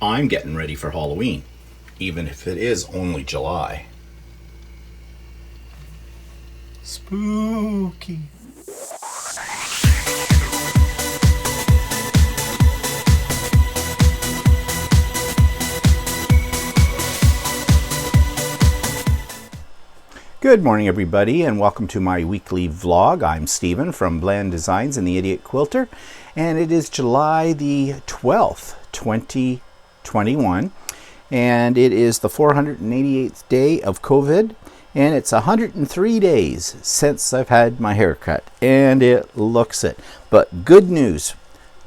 I'm getting ready for Halloween, even if it is only July. Spooky. Good morning, everybody, and welcome to my weekly vlog. I'm Stephen from Bland Designs and the Idiot Quilter, and it is July the 12th, 2021, and it is the 488th day of COVID, and it's 103 days since I've had my haircut, and it looks it. But good news,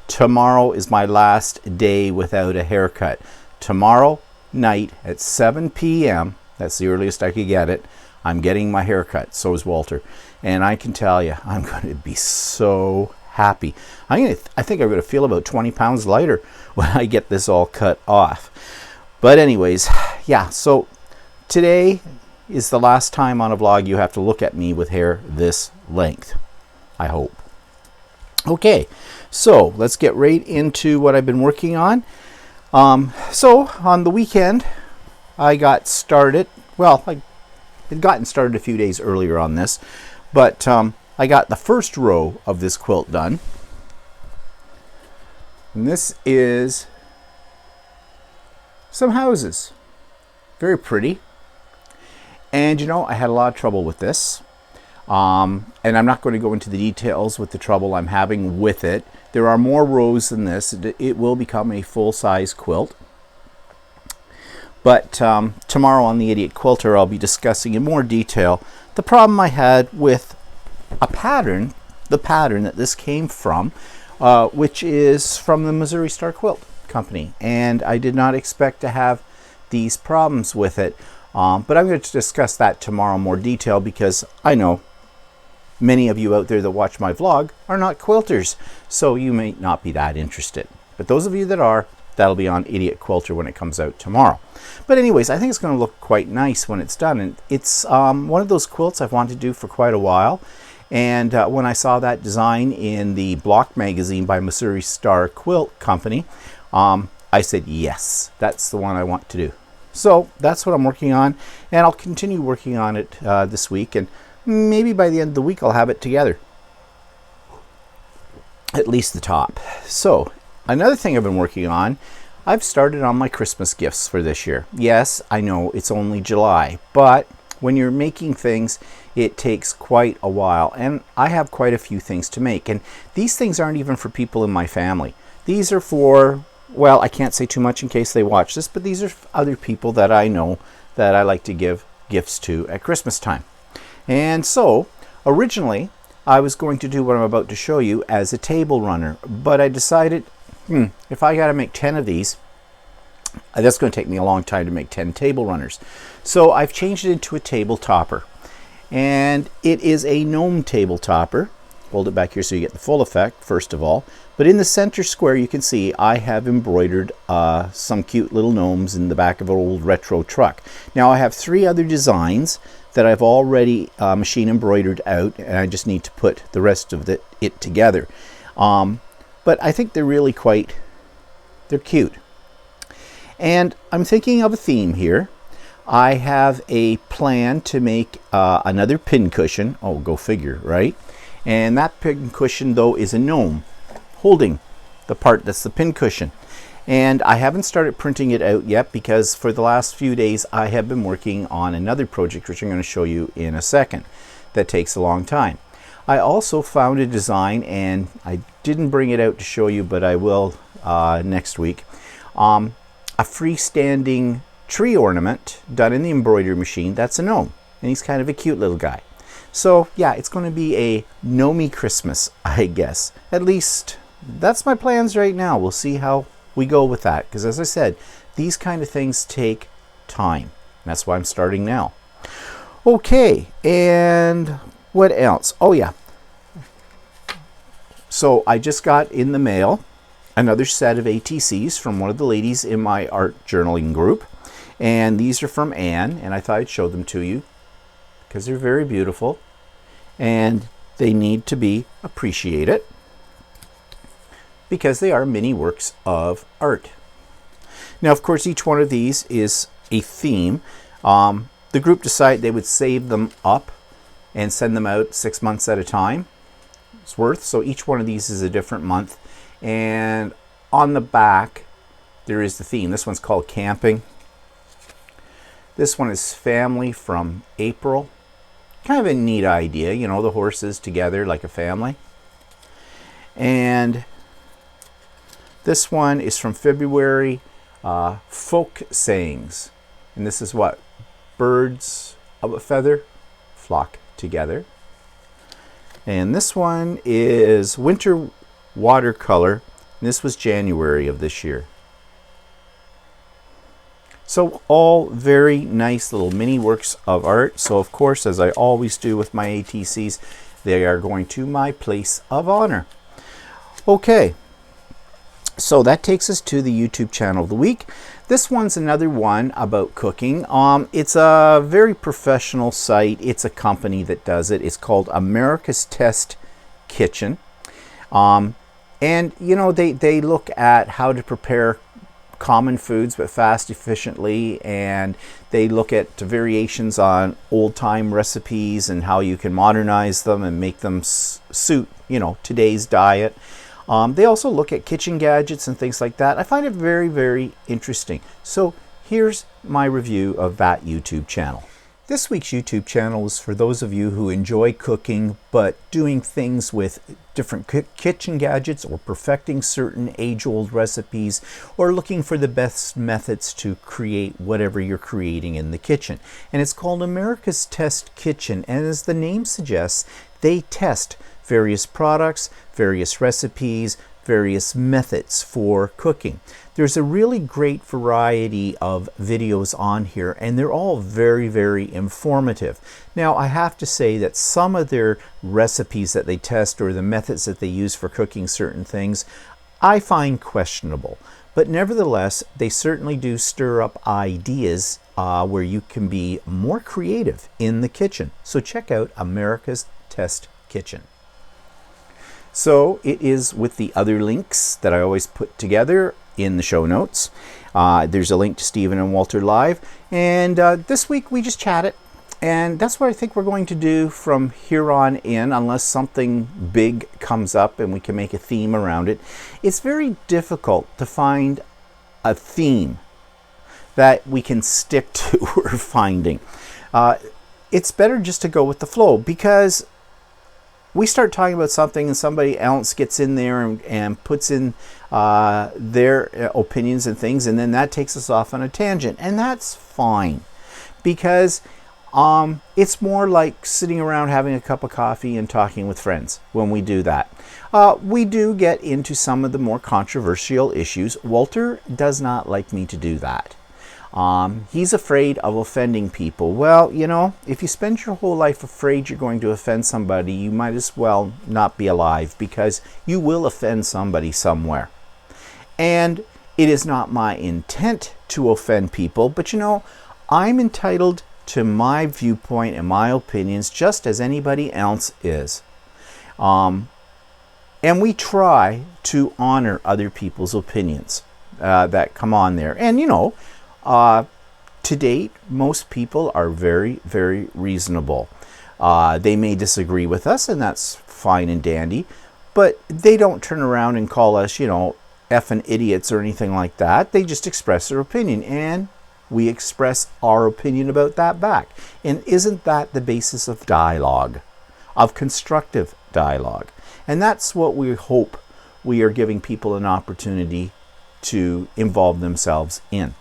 tomorrow is my last day without a haircut. Tomorrow night at 7 p.m., that's the earliest I could get it, I'm getting my hair cut. So is Walter. And I can tell you, I'm going to be so happy. I think I'm going to feel about 20 pounds lighter when I get this all cut off. But anyways, yeah, so today is the last time on a vlog you have to look at me with hair this length, I hope. Okay, so let's get right into what I've been working on. So on the weekend, I got started. Well, I had gotten started a few days earlier on this, but I got the first row of this quilt done. And this is some houses. Very pretty. And you know, I had a lot of trouble with this. And I'm not going to go into the details with the trouble I'm having with it. There are more rows than this. It will become a full-size quilt. But tomorrow on the Idiot Quilter, I'll be discussing in more detail the problem I had with a pattern, the pattern that this came from, which is from the Missouri Star Quilt Company. And I did not expect to have these problems with it. But I'm going to discuss that tomorrow in more detail because I know many of you out there that watch my vlog are not quilters. So you may not be that interested. But those of you that are, that'll be on Idiot Quilter when it comes out tomorrow. But anyways, I think it's going to look quite nice when it's done. And it's one of those quilts I've wanted to do for quite a while. And when I saw that design in the Block magazine by Missouri Star Quilt Company, I said, yes, that's the one I want to do. So that's what I'm working on. And I'll continue working on it this week. And maybe by the end of the week, I'll have it together. At least the top. So another thing I've been working on, I've started on my Christmas gifts for this year. Yes, I know it's only July, but when you're making things, it takes quite a while. And I have quite a few things to make. And these things aren't even for people in my family. These are for, well, I can't say too much in case they watch this, but these are other people that I know that I like to give gifts to at Christmas time. And so, originally, I was going to do what I'm about to show you as a table runner, but I decided, if I got to make 10 of these, that's going to take me a long time to make 10 table runners. So I've changed it into a table topper. And it is a gnome table topper. Hold it back here so you get the full effect, first of all. But in the center square, you can see I have embroidered some cute little gnomes in the back of an old retro truck. Now I have 3 other designs that I've already machine embroidered out, and I just need to put the rest of it together. But I think they're really they're cute. And I'm thinking of a theme here. I have a plan to make another pin cushion. Oh, go figure, right? And that pin cushion, though, is a gnome holding the part that's the pin cushion. And I haven't started printing it out yet because for the last few days I have been working on another project, which I'm going to show you in a second, that takes a long time. I also found a design, and I didn't bring it out to show you, but I will next week. A freestanding tree ornament done in the embroidery machine. That's a gnome, and he's kind of a cute little guy. So yeah, it's going to be a gnomey Christmas, I guess. At least that's my plans right now. We'll see how we go with that, because as I said, these kind of things take time. That's why I'm starting now. Okay, and what else? Oh yeah. So I just got in the mail another set of ATCs from one of the ladies in my art journaling group. And these are from Anne, and I thought I'd show them to you because they're very beautiful and they need to be appreciated because they are mini works of art. Now, of course, each one of these is a theme. The group decided they would save them up and send them out 6 months at a time. It's worth. So each one of these is a different month. And on the back, there is the theme. This one's called Camping. This one is Family from April. Kind of a neat idea, you know, the horses together like a family. And this one is from February, Folk Sayings. And this is what? Birds of a feather flock together. And this one is Winter Watercolor. And this was January of this year. So all very nice little mini works of art. So of course, as I always do with my ATCs, they are going to my place of honor. Okay, so that takes us to the YouTube channel of the week. This one's another one about cooking. It's a very professional site. It's a company that does it. It's called America's Test Kitchen. And you know, they look at how to prepare common foods but fast, efficiently, and they look at variations on old-time recipes and how you can modernize them and make them suit, you know, today's diet. They also look at kitchen gadgets and things like that. I find it very, very interesting. So here's my review of that YouTube channel. This week's YouTube channel is for those of you who enjoy cooking but doing things with different kitchen gadgets, or perfecting certain age-old recipes, or looking for the best methods to create whatever you're creating in the kitchen. And it's called America's Test Kitchen, and as the name suggests, they test various products, various recipes, various methods for cooking. There's a really great variety of videos on here, and they're all very, very informative. Now, I have to say that some of their recipes that they test, or the methods that they use for cooking certain things, I find questionable. But nevertheless, they certainly do stir up ideas where you can be more creative in the kitchen. So check out America's Test Kitchen. So it is with the other links that I always put together in the show notes. There's a link to Stephen and Walter Live, and this week we just chatted, and that's what I think we're going to do from here on in, unless something big comes up and we can make a theme around it. It's very difficult to find a theme that we can stick to or finding. It's better just to go with the flow, because we start talking about something and somebody else gets in there and puts in their opinions and things, and then that takes us off on a tangent, and that's fine, because it's more like sitting around having a cup of coffee and talking with friends when we do that. We do get into some of the more controversial issues. Walter does not like me to do that. He's afraid of offending people. Well, you know, if you spend your whole life afraid you're going to offend somebody, you might as well not be alive, because you will offend somebody somewhere. And it is not my intent to offend people, but you know, I'm entitled to my viewpoint and my opinions just as anybody else is. And we try to honor other people's opinions that come on there. And you know, to date, most people are very, very reasonable. They may disagree with us, and that's fine and dandy, but they don't turn around and call us, you know, effing idiots or anything like that. They just express their opinion, and we express our opinion about that back. And isn't that the basis of dialogue, of constructive dialogue? And that's what we hope we are giving people an opportunity to involve themselves in.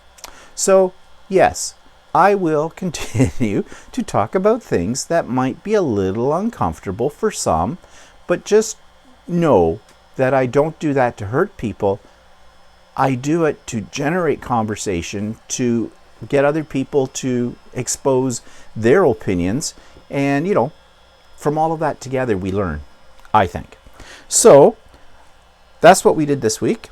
So, yes, I will continue to talk about things that might be a little uncomfortable for some, but just know that I don't do that to hurt people. I do it to generate conversation, to get other people to expose their opinions, and, you know, from all of that together we learn, I think. So, that's what we did this week.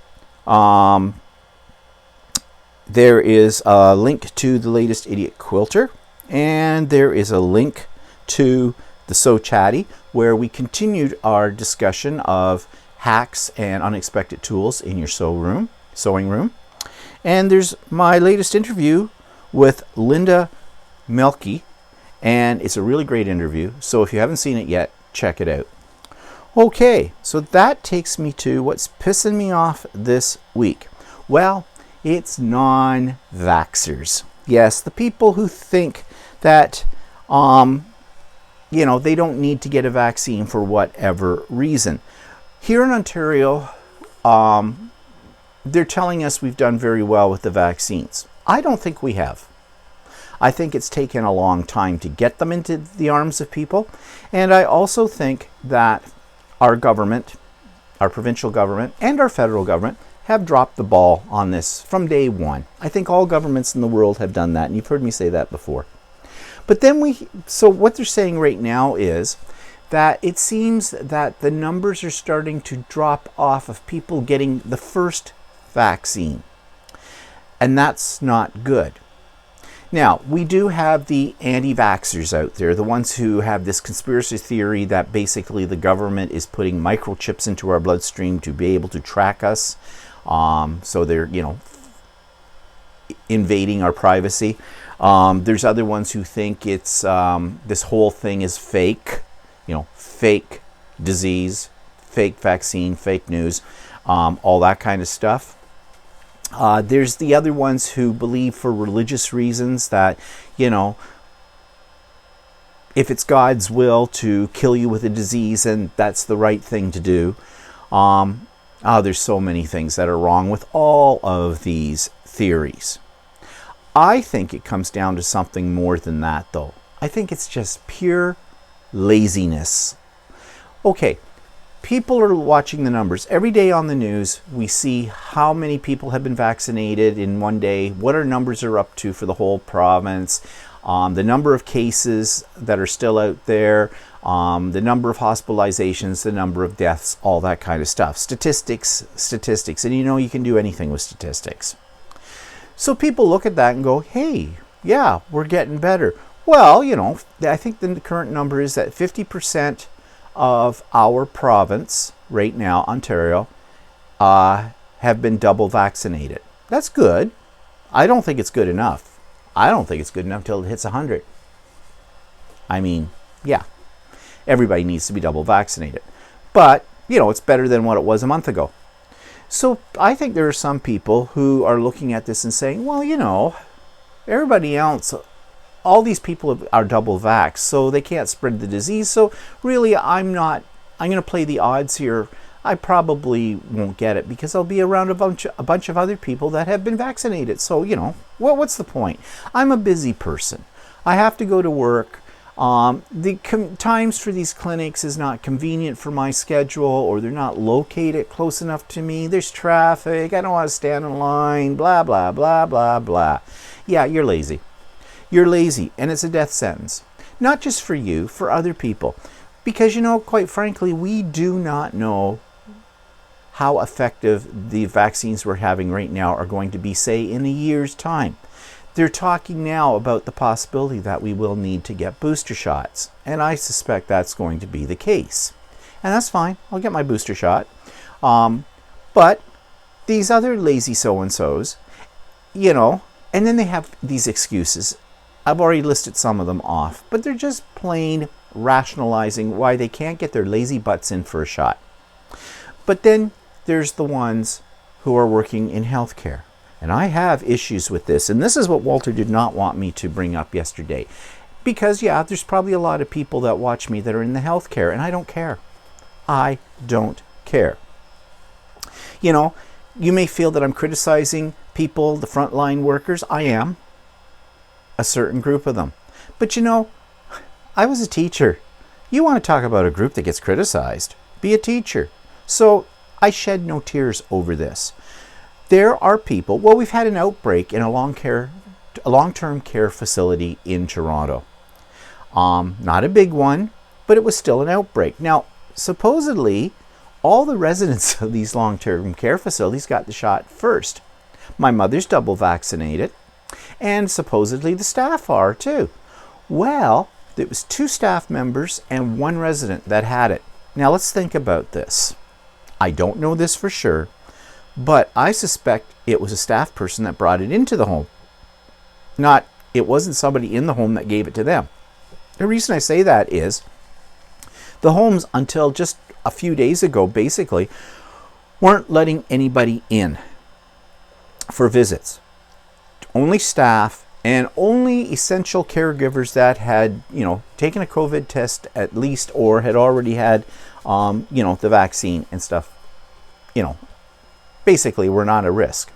There is a link to the latest Idiot Quilter, and there is a link to the So Chatty, where we continued our discussion of hacks and unexpected tools in your sewing room. And there's my latest interview with Mielke, and it's a really great interview. So if you haven't seen it yet, check it out. Okay, so that takes me to what's pissing me off this week. Well, it's non-vaxxers. Yes, the people who think that, they don't need to get a vaccine for whatever reason. Here in Ontario, they're telling us we've done very well with the vaccines. I don't think we have. I think it's taken a long time to get them into the arms of people. And I also think that our government, our provincial government, and our federal government have dropped the ball on this from day one. I think all governments in the world have done that, and you've heard me say that before. But then so what they're saying right now is that it seems that the numbers are starting to drop off of people getting the first vaccine. And that's not good. Now, we do have the anti-vaxxers out there, the ones who have this conspiracy theory that basically the government is putting microchips into our bloodstream to be able to track us. So they're, invading our privacy. There's other ones who think it's this whole thing is fake, fake disease, fake vaccine, fake news, all that kind of stuff. There's the other ones who believe for religious reasons that, if it's God's will to kill you with a disease, and that's the right thing to do. There's so many things that are wrong with all of these theories. I think it comes down to something more than that, though. I think it's just pure laziness. Okay. People are watching the numbers. Every day on the news, we see how many people have been vaccinated in one day, what our numbers are up to for the whole province, the number of cases that are still out there, the number of hospitalizations, the number of deaths, all that kind of stuff. Statistics. And you can do anything with statistics. So people look at that and go, hey, yeah, we're getting better. Well, I think the current number is that 50% of our province right now, Ontario, have been double vaccinated. That's good. I don't think it's good enough. I don't think it's good enough until it hits 100. I mean, yeah, everybody needs to be double vaccinated. But, it's better than what it was a month ago. So I think there are some people who are looking at this and saying, well, everybody else, all these people are double vaxxed, so they can't spread the disease. So really, I'm going to play the odds here. I probably won't get it because I'll be around a bunch of other people that have been vaccinated. So, what's the point? I'm a busy person. I have to go to work. The times for these clinics is not convenient for my schedule, or they're not located close enough to me. There's traffic. I don't want to stand in line, blah, blah, blah, blah, blah. Yeah, you're lazy. You're lazy, and it's a death sentence. Not just for you, for other people. Because, quite frankly, we do not know how effective the vaccines we're having right now are going to be, say, in a year's time. They're talking now about the possibility that we will need to get booster shots, and I suspect that's going to be the case. And that's fine. I'll get my booster shot. But these other lazy so-and-sos, and then they have these excuses. I've already listed some of them off, but they're just plain rationalizing why they can't get their lazy butts in for a shot. But then there's the ones who are working in healthcare. And I have issues with this. And this is what Walter did not want me to bring up yesterday. Because, yeah, there's probably a lot of people that watch me that are in the healthcare, and I don't care. I don't care. You may feel that I'm criticizing people, the frontline workers. I am. A certain group of them. But I was a teacher. You want to talk about a group that gets criticized? Be a teacher. So I shed no tears over this. There are people, we've had an outbreak in a long-term care facility in Toronto. Not a big one, but it was still an outbreak. Now, supposedly, all the residents of these long-term care facilities got the shot first. My mother's double vaccinated. And supposedly the staff are too. Well, there was 2 staff members and 1 resident that had it. Now let's think about this. I don't know this for sure, But I suspect it was a staff person that brought it into the home. It wasn't somebody in the home that gave it to them. The reason I say that is the homes, until just a few days ago, basically, weren't letting anybody in for visits. Only staff and only essential caregivers that had, taken a COVID test at least, or had already had, the vaccine and stuff, basically were not a risk.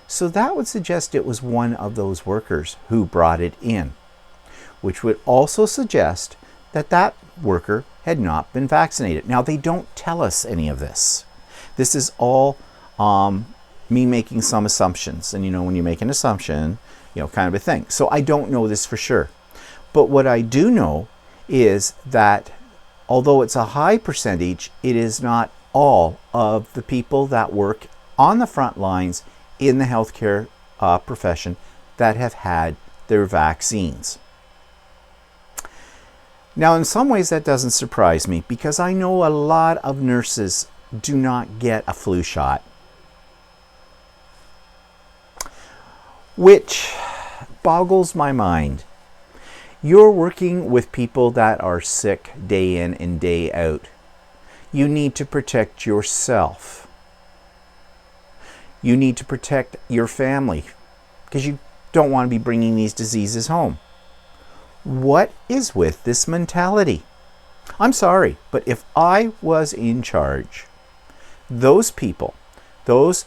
So that would suggest it was one of those workers who brought it in, which would also suggest that that worker had not been vaccinated. Now, they don't tell us any of this. This is all me making some assumptions. And when you make an assumption, kind of a thing. So I don't know this for sure. But what I do know is that although it's a high percentage, it is not all of the people that work on the front lines in the healthcare profession that have had their vaccines. Now, in some ways, that doesn't surprise me, because I know a lot of nurses do not get a flu shot, which boggles my mind. You're working with people that are sick day in and day out. You need to protect yourself. You need to protect your family, because you don't want to be bringing these diseases home. What is with this mentality? I'm sorry, but if I was in charge, those people, those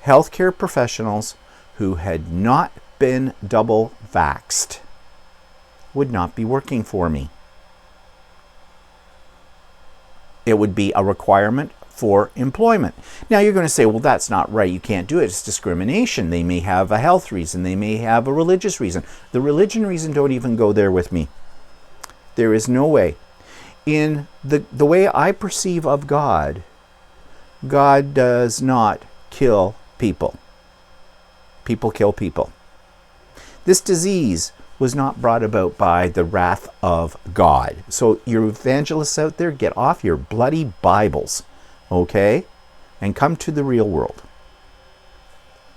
healthcare professionals who had not been double vaxxed, would not be working for me. It would be a requirement for employment. Now, you're going to say, well, that's not right. You can't do it. It's discrimination. They may have a health reason. They may have a religious reason. The religion reason, don't even go there with me. There is no way. In the way I perceive of God, God does not kill people. People kill people. This disease was not brought about by the wrath of God. So you evangelists out there, get off your bloody Bibles, okay? And come to the real world.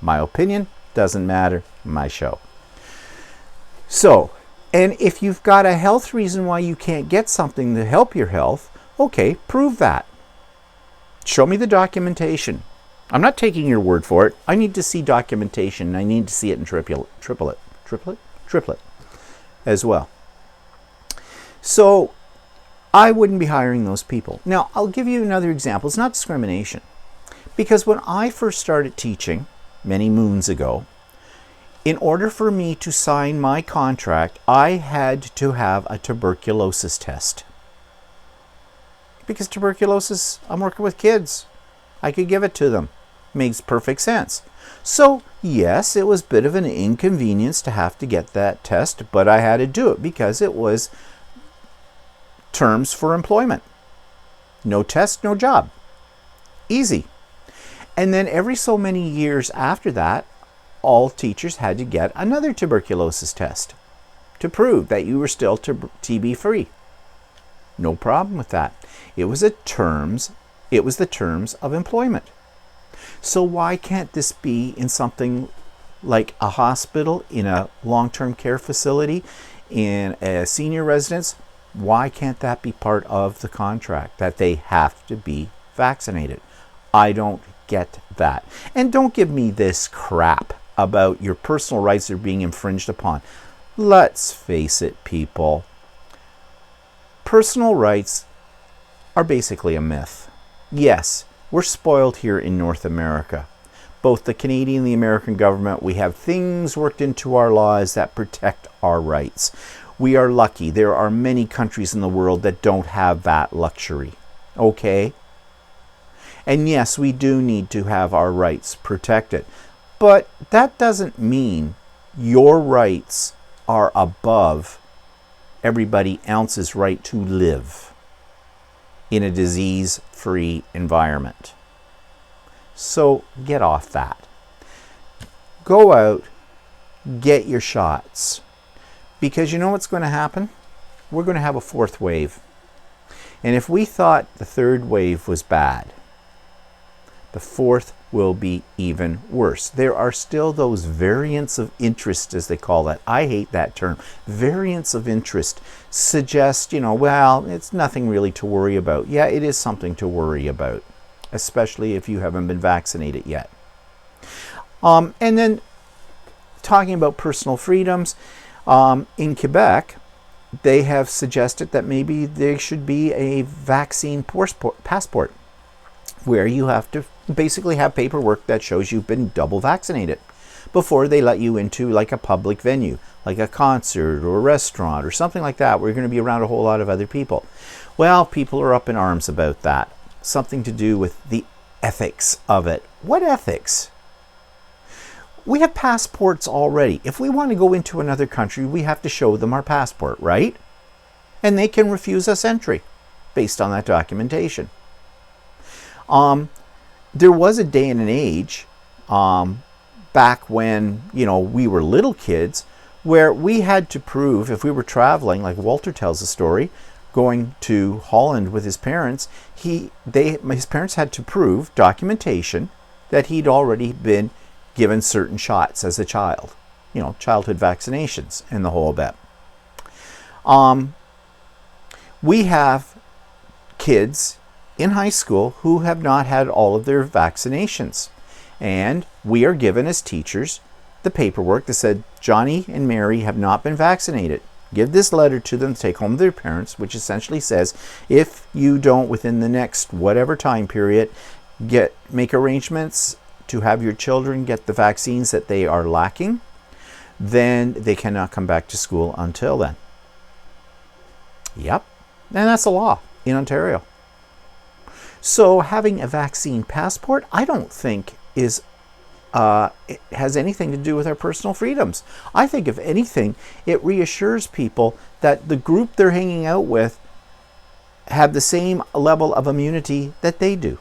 My opinion doesn't matter. My show. So, and if you've got a health reason why you can't get something to help your health, okay, prove that. Show me the documentation. I'm not taking your word for it. I need to see documentation. I need to see it in triplet as well. So I wouldn't be hiring those people. Now, I'll give you another example. It's not discrimination. Because when I first started teaching many moons ago, in order for me to sign my contract, I had to have a tuberculosis test. Because tuberculosis, I'm working with kids. I could give it to them. Makes perfect sense. So, yes, it was a bit of an inconvenience to have to get that test, but I had to do it because it was terms for employment. No test, no job. Easy. And then every so many years after that, all teachers had to get another tuberculosis test to prove that you were still TB free. No problem with that. It was the terms of employment. So why can't this be in something like a hospital, in a long-term care facility, in a senior residence? Why can't that be part of the contract, that they have to be vaccinated? I don't get that. And don't give me this crap about your personal rights are being infringed upon. Let's face it, people. Personal rights are basically a myth. Yes, we're spoiled here in North America. Both the Canadian and the American government, we have things worked into our laws that protect our rights. We are lucky. There are many countries in the world that don't have that luxury. Okay? And yes, we do need to have our rights protected. But that doesn't mean your rights are above everybody else's right to live in a disease-free environment. So get off that. Go out, get your shots. Because you know what's going to happen? We're going to have a fourth wave. And if we thought the third wave was bad, The fourth will be even worse. There are still those variants of interest, as they call that. I hate that term. Variants of interest suggest, well, it's nothing really to worry about. Yeah, it is something to worry about, especially if you haven't been vaccinated yet. And then talking about personal freedoms, in Quebec, they have suggested that maybe there should be a vaccine passport where you have to basically have paperwork that shows you've been double vaccinated before they let you into like a public venue, like a concert or a restaurant or something like that, where you're going to be around a whole lot of other people. Well, people are up in arms about that. Something to do with the ethics of it. What ethics? We have passports already. If we want to go into another country, we have to show them our passport, right? And they can refuse us entry based on that documentation. There was a day and an age back when, we were little kids, where we had to prove, if we were traveling, like Walter tells a story, going to Holland with his parents, his parents had to prove documentation that he'd already been given certain shots as a child, childhood vaccinations and the whole bit. We have kids in high school who have not had all of their vaccinations, and we are given as teachers the paperwork that said Johnny and Mary have not been vaccinated. Give this letter to them to take home to their parents, which essentially says if you don't within the next whatever time period make arrangements to have your children get the vaccines that they are lacking, then they cannot come back to school until then. Yep, and that's a law in Ontario. So having a vaccine passport, I don't think it has anything to do with our personal freedoms. I think, if anything, it reassures people that the group they're hanging out with have the same level of immunity that they do.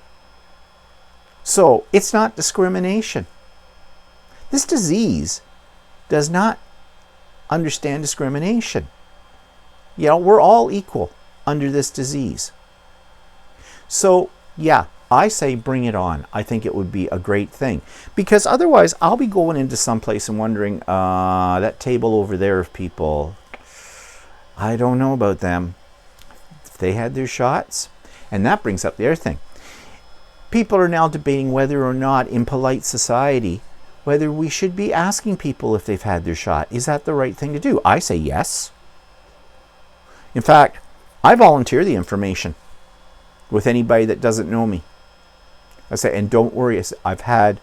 So it's not discrimination. This disease does not understand discrimination. We're all equal under this disease. So, yeah, I say bring it on. I think it would be a great thing. Because otherwise, I'll be going into some place and wondering, that table over there of people, I don't know about them. If they had their shots. And that brings up the other thing. People are now debating whether or not, in polite society, whether we should be asking people if they've had their shot. Is that the right thing to do? I say yes. In fact, I volunteer the information with anybody that doesn't know me. I say, and don't worry, I've had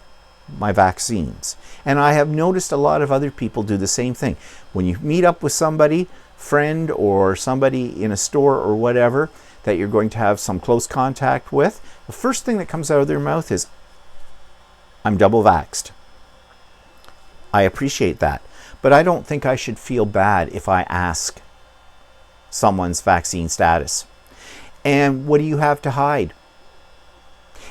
my vaccines. And I have noticed a lot of other people do the same thing. When you meet up with somebody, friend or somebody in a store or whatever, that you're going to have some close contact with, the first thing that comes out of their mouth is, I'm double vaxxed. I appreciate that. But I don't think I should feel bad if I ask someone's vaccine status. And what do you have to hide?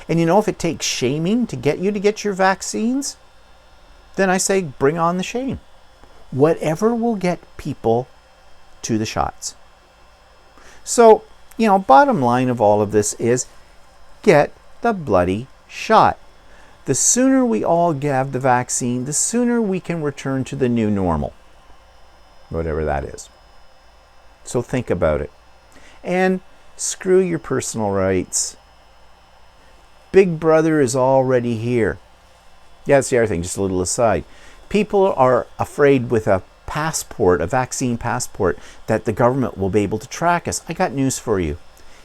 And if it takes shaming to get you to get your vaccines, then I say bring on the shame. Whatever will get people to the shots. So, bottom line of all of this is get the bloody shot. The sooner we all have the vaccine, the sooner we can return to the new normal, whatever that is. So think about it. And screw your personal rights. Big Brother is already here. Yeah, that's the other thing, just a little aside. People are afraid with a passport, a vaccine passport, that the government will be able to track us. I got news for you.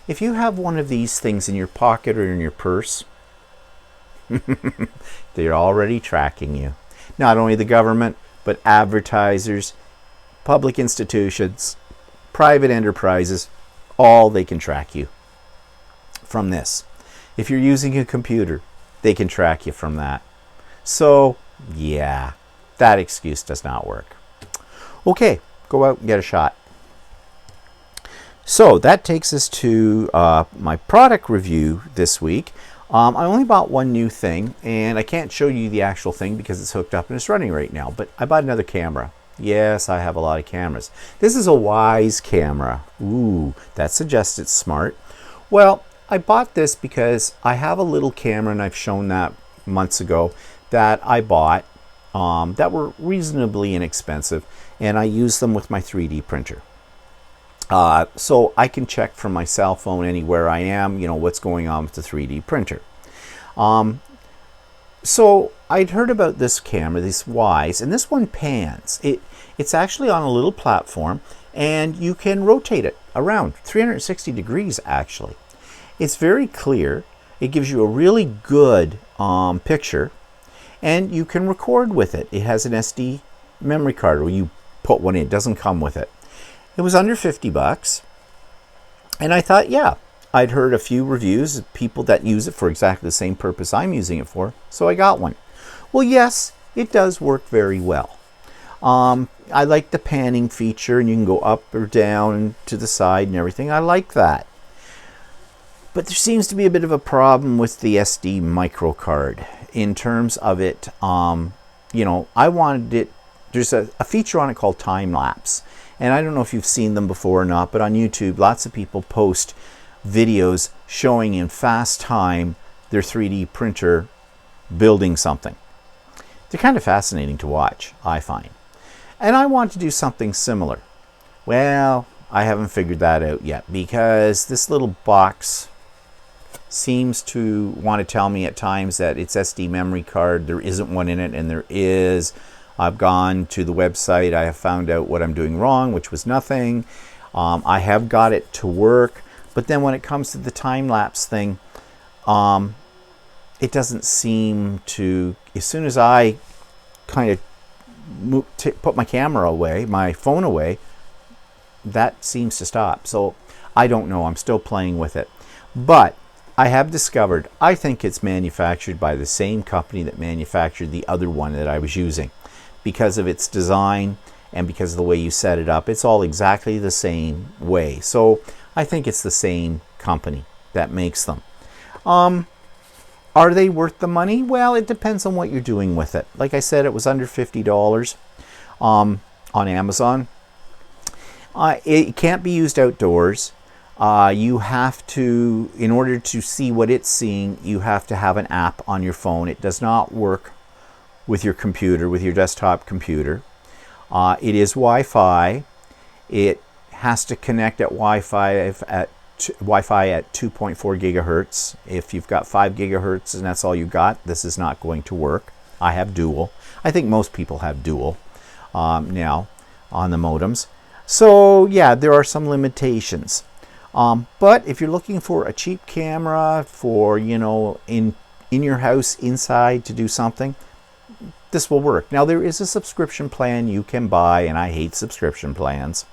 If you have one of these things in your pocket or in your purse, they're already tracking you. Not only the government, but advertisers, public institutions, private enterprises, all they can track you from this. If you're using a computer, they can track you from that. So, yeah, that excuse does not work. Okay, go out and get a shot. So that takes us to my product review this week. I only bought one new thing, and I can't show you the actual thing because it's hooked up and it's running right now, but I bought another camera. Yes, I have a lot of cameras. This is a Wise camera. Ooh, that suggests it's smart. Well, I bought this because I have a little camera, and I've shown that months ago, that I bought that were reasonably inexpensive, and I use them with my 3D printer. So I can check from my cell phone anywhere I am, what's going on with the 3D printer. So I'd heard about this camera, this Wise, and this one pans. It's actually on a little platform, and you can rotate it around 360 degrees actually. It's very clear. It gives you a really good picture, and you can record with it. It has an SD memory card where you put one in. It doesn't come with it. It was under 50 bucks, and I thought, yeah, I'd heard a few reviews of people that use it for exactly the same purpose I'm using it for, so I got one. Well, yes, it does work very well. I like the panning feature, and you can go up or down and to the side and everything. I like that. But there seems to be a bit of a problem with the SD micro card in terms of it. I wanted it. There's a feature on it called time lapse, and I don't know if you've seen them before or not, but on YouTube, lots of people post videos showing in fast time their 3D printer building something. They're kind of fascinating to watch, I find. And I want to do something similar. Well, I haven't figured that out yet, because this little box seems to want to tell me at times that it's SD memory card. There isn't one in it, and there is. I've gone to the website. I have found out what I'm doing wrong, which was nothing. I have got it to work, but then when it comes to the time-lapse thing, it doesn't seem to, as soon as I kind of put my camera away, my phone away, that seems to stop. So I don't know. I'm still playing with it. But I have discovered, I think it's manufactured by the same company that manufactured the other one that I was using. Because of its design and because of the way you set it up, it's all exactly the same way. So I think it's the same company that makes them. Are they worth the money? Well, it depends on what you're doing with it. Like I said, it was under $50 on Amazon. It can't be used outdoors. You have to, in order to see what it's seeing, you have to have an app on your phone. It does not work with your computer, with your desktop computer. It is Wi-Fi. It has to connect at Wi-Fi at 2.4 gigahertz. If you've got 5 gigahertz and that's all you got, this is not going to work. I have dual. I think most people have dual now on the modems. So yeah, there are some limitations. But if you're looking for a cheap camera for, in your house inside to do something, this will work. Now there is a subscription plan you can buy, and I hate subscription plans,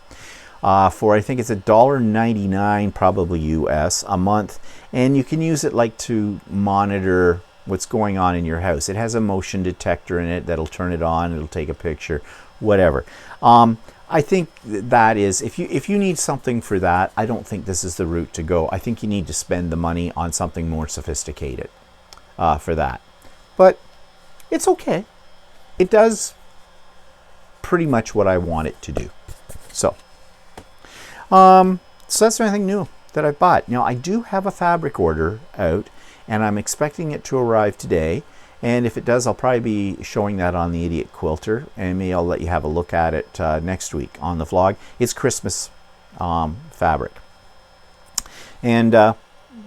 for I think it's $1.99 probably US a month, and you can use it like to monitor what's going on in your house. It has a motion detector in it that'll turn it on, it'll take a picture, whatever. I think that is, if you need something for that, I don't think this is the route to go. I think you need to spend the money on something more sophisticated for that. But it's okay. It does pretty much what I want it to do. So that's anything new that I bought. Now I do have a fabric order out, and I'm expecting it to arrive today. And if it does, I'll probably be showing that on the Idiot Quilter, and maybe I'll let you have a look at it next week on the vlog. It's Christmas fabric. And I'm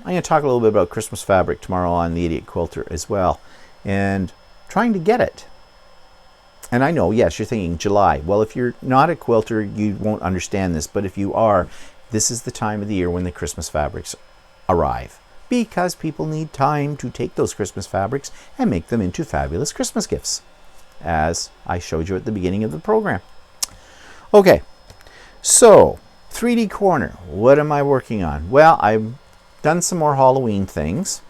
going to talk a little bit about Christmas fabric tomorrow on the Idiot Quilter as well. And trying to get it. And I know, yes, you're thinking July. Well, if you're not a quilter, you won't understand this. But if you are, this is the time of the year when the Christmas fabrics arrive. Because people need time to take those Christmas fabrics and make them into fabulous Christmas gifts, as I showed you at the beginning of the program. Okay, so 3D Corner, what am I working on? Well, I've done some more Halloween things.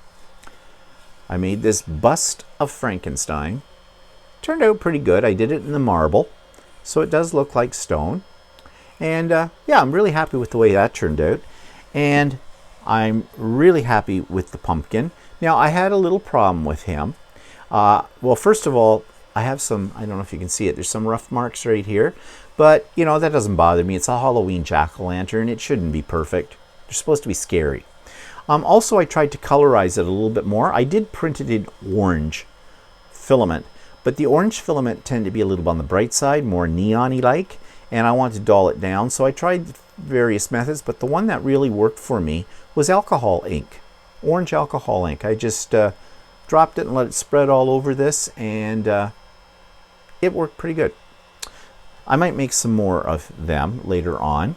I made this bust of Frankenstein. Turned out pretty good. I did it in the marble, so it does look like stone. And yeah, I'm really happy with the way that turned out. And I'm really happy with the pumpkin. Now, I had a little problem with him. Well, first of all, I have some, I don't know if you can see it, there's some rough marks right here. But, that doesn't bother me. It's a Halloween jack-o'-lantern. It shouldn't be perfect. They're supposed to be scary. Also, I tried to colorize it a little bit more. I did print it in orange filament, but the orange filament tended to be a little on the bright side, more neon-y like, and I wanted to dull it down, so I tried various methods, but the one that really worked for me was alcohol ink, orange alcohol ink. I just dropped it and let it spread all over this, and it worked pretty good. I might make some more of them later on.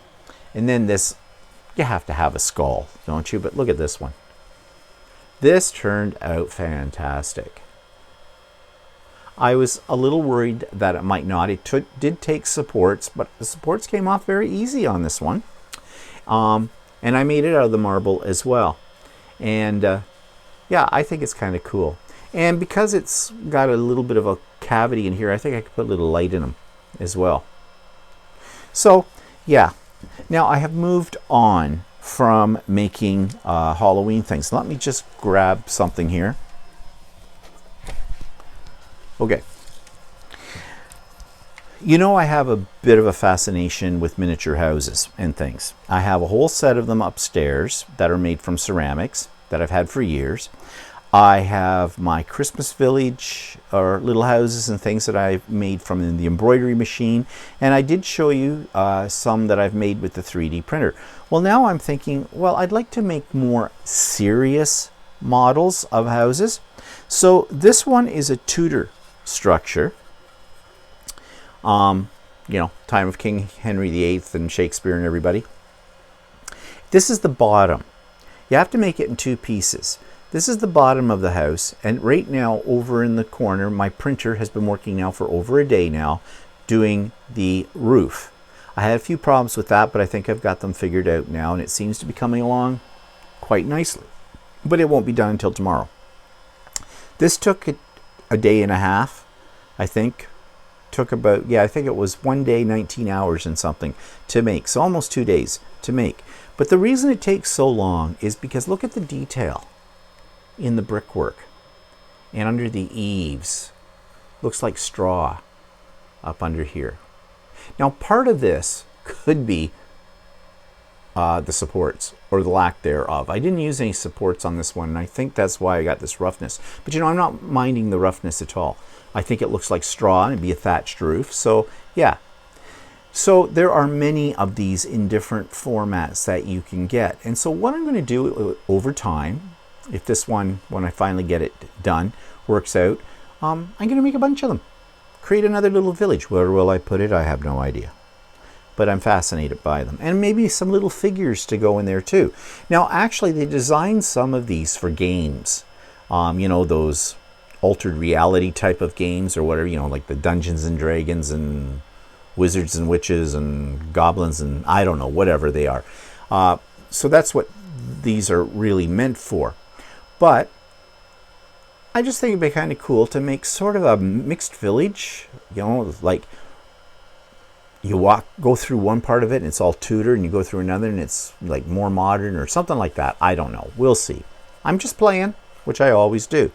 And then this, you have to have a skull, don't you? But look at this one. This turned out fantastic. I was a little worried that it might not. It did take supports, but the supports came off very easy on this one. And I made it out of the marble as well. And yeah, I think it's kind of cool. And because it's got a little bit of a cavity in here, I think I could put a little light in them as well. So yeah, now I have moved on from making Halloween things. Let me just grab something here. Okay. You know, I have a bit of a fascination with miniature houses and things. I have a whole set of them upstairs that are made from ceramics that I've had for years. I have my Christmas village or little houses and things that I've made from the embroidery machine. And I did show you some that I've made with the 3D printer. Well, now I'm thinking, well, I'd like to make more serious models of houses. So this one is a Tudor structure. You know, time of King Henry VIII and Shakespeare and everybody. This is the bottom. You have to make it in two pieces. This is the bottom of the house, and right now over in the corner, my printer has been working now for over a day now doing the roof. I had a few problems with that, but I think I've got them figured out now, and it seems to be coming along quite nicely. But it won't be done until tomorrow. This took a day and a half, I think. Took about, yeah, I think it was 1 day, 19 hours and something to make. So almost 2 days to make. But the reason it takes so long is because look at the detail in the brickwork and under the eaves. Looks like straw up under here. Now part of this could be the supports or the lack thereof. I didn't use any supports on this one, and I think that's why I got this roughness. But you know, I'm not minding the roughness at all. I think it looks like straw and it'd be a thatched roof. So yeah. So there are many of these in different formats that you can get. And so what I'm going to do over time, if this one, when I finally get it done, works out, I'm going to make a bunch of them. Create another little village. Where will I put it? I have no idea. But I'm fascinated by them. And maybe some little figures to go in there too. Now, actually, they designed some of these for games. You know, those altered reality type of games or whatever, you know, like the Dungeons and Dragons and Wizards and Witches and Goblins and I don't know, whatever they are. So that's what these are really meant for. But I just think it'd be kind of cool to make sort of a mixed village, you know, like you go through one part of it and it's all Tudor, and you go through another and it's like more modern or something like that. I don't know. We'll see. I'm just playing, which I always do.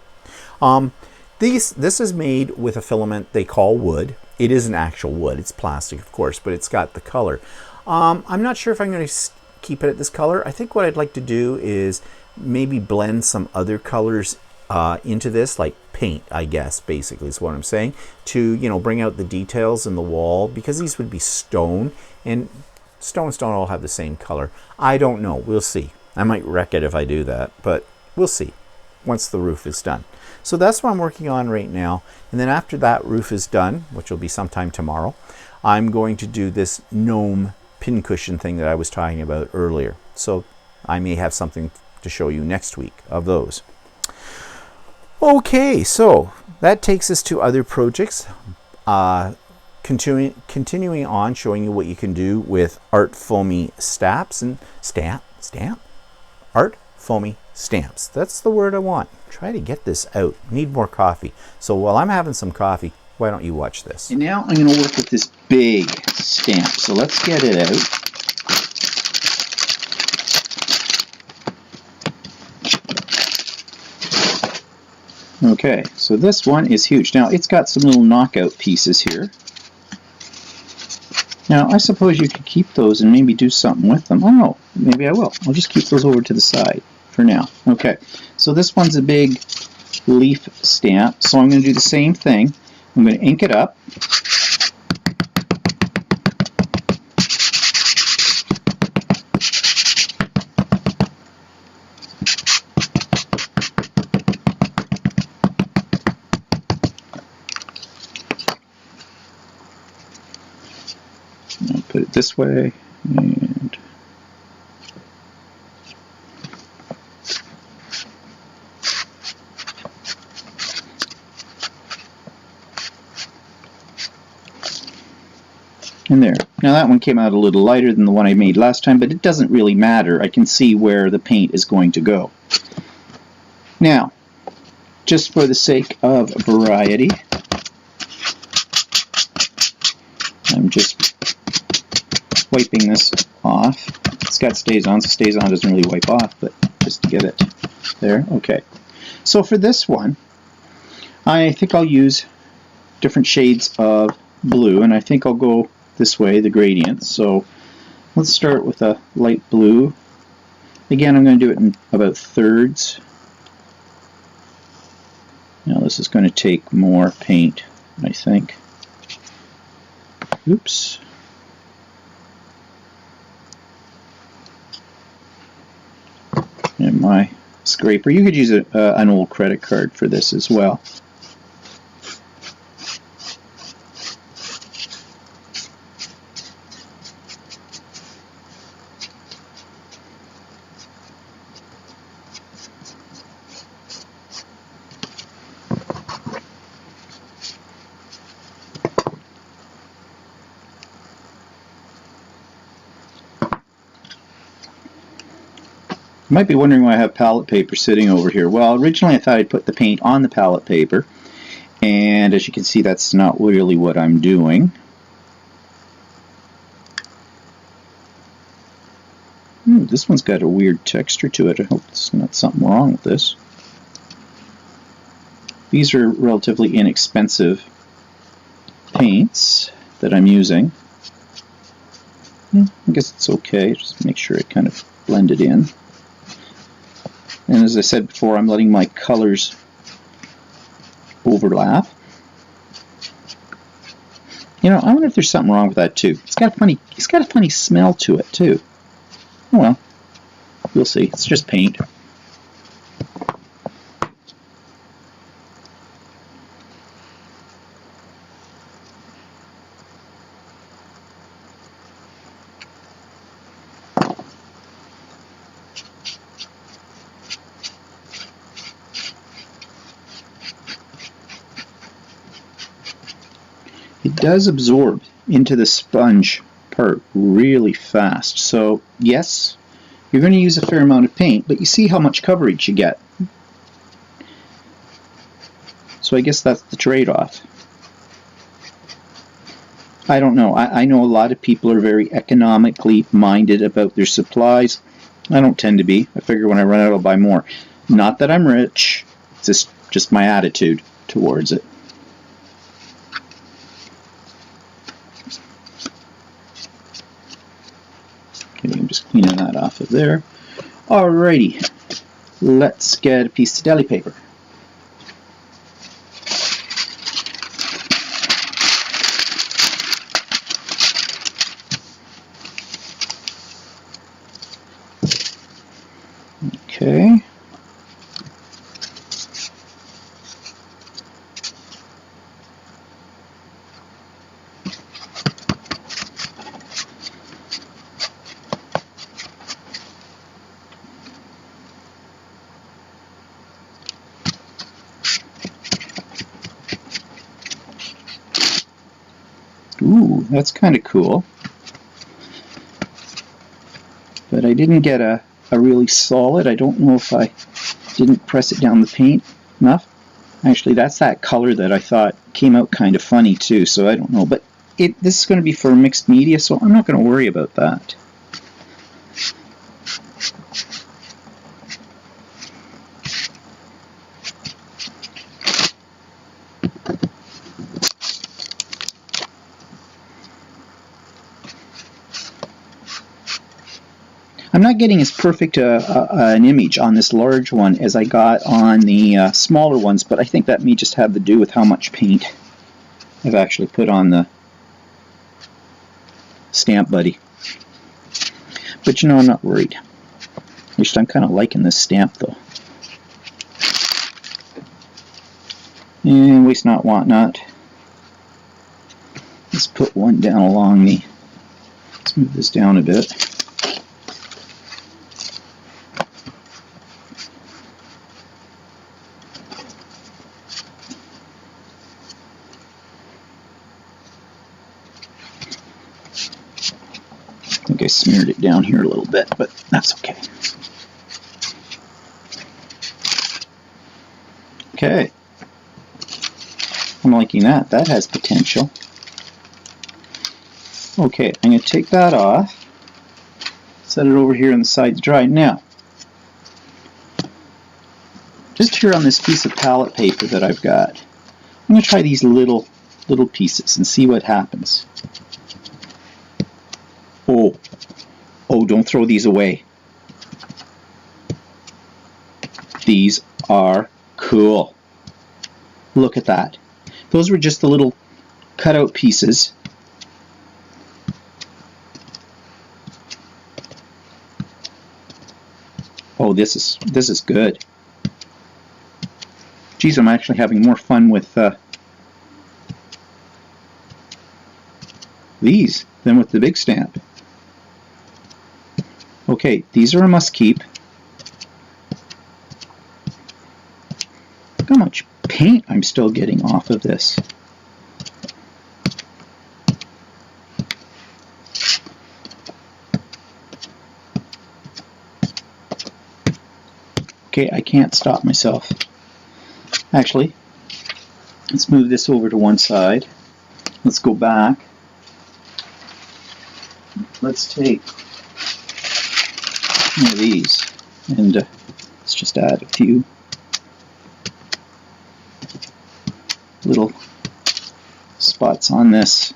This is made with a filament they call wood. It isn't actual wood. It's plastic, of course, but it's got the color. I'm not sure if I'm going to keep it at this color. I think what I'd like to do is maybe blend some other colors into this, like paint, I guess, basically is what I'm saying, to, you know, bring out the details in the wall, because these would be stone, and stones don't all have the same color. I don't know. We'll see. I might wreck it if I do that, but we'll see once the roof is done. So that's what I'm working on right now. And then after that roof is done, which will be sometime tomorrow, I'm going to do this gnome pincushion thing that I was talking about earlier. So I may have something to show you next week of those. Okay, so that takes us to other projects. Continuing on, showing you what you can do with art foamy stamps and art foamy stamps. That's the word I want. Try to get this out. Need more coffee. So while I'm having some coffee, why don't you watch this? And now I'm going to work with this big stamp. So let's get it out. Okay, so this one is huge. Now it's got some little knockout pieces here. Now I suppose you could keep those and maybe do something with them. I don't know. Maybe I will. I'll just keep those over to the side. for now. Okay, so this one's a big leaf stamp, so I'm going to do the same thing. I'm going to ink it up. I'll put it this way, and there. Now that one came out a little lighter than the one I made last time, but it doesn't really matter. I can see where the paint is going to go. Now, just for the sake of variety, I'm just wiping this off. It's got stays on, so stays on doesn't really wipe off, but just to get it there. Okay. So for this one, I think I'll use different shades of blue, and I think I'll go this way, the gradient. So let's start with a light blue. Again, I'm going to do it in about thirds. Now this is going to take more paint, I think. Oops. And my scraper. You could use an old credit card for this as well. You might be wondering why I have palette paper sitting over here. Well, originally I thought I'd put the paint on the palette paper, and as you can see, that's not really what I'm doing. This one's got a weird texture to it. I hope there's not something wrong with this. These are relatively inexpensive paints that I'm using. I guess it's okay. Just make sure it kind of blended in. And as I said before, I'm letting my colors overlap. You know, I wonder if there's something wrong with that too. It's got a funny smell to it too. Oh well, we'll see. It's just paint. It does absorb into the sponge part really fast. So yes, you're going to use a fair amount of paint, but you see how much coverage you get. So I guess that's the trade-off. I don't know. I know a lot of people are very economically minded about their supplies. I don't tend to be. I figure when I run out, I'll buy more. Not that I'm rich. It's just my attitude towards it. Okay, I'm just cleaning that off of there. Alrighty, let's get a piece of deli paper. Okay. Ooh, that's kind of cool. But I didn't get a really solid. I don't know if I didn't press it down the paint enough. Actually, that's that color that I thought came out kind of funny too, so I don't know. But this is going to be for mixed media, so I'm not going to worry about that. I'm not getting as perfect an image on this large one as I got on the smaller ones, but I think that may just have to do with how much paint I've actually put on the stamp buddy. But you know, I'm not worried. At least I'm kind of liking this stamp though. And waste not, want not. Let's put one down along the, let's move this down a bit. I think I smeared it down here a little bit, but that's okay. Okay. I'm liking that. That has potential. Okay, I'm going to take that off. Set it over here on the side to dry. Now, just here on this piece of palette paper that I've got, I'm going to try these little pieces and see what happens. Oh, don't throw these away. These are cool. Look at that. Those were just the little cutout pieces. Oh, this is good. Geez, I'm actually having more fun with these than with the big stamp. Okay, these are a must keep. Look how much paint I'm still getting off of this. Okay, I can't stop myself. Actually, let's move this over to one side. Let's go back. Let's take one of these and let's just add a few little spots on this.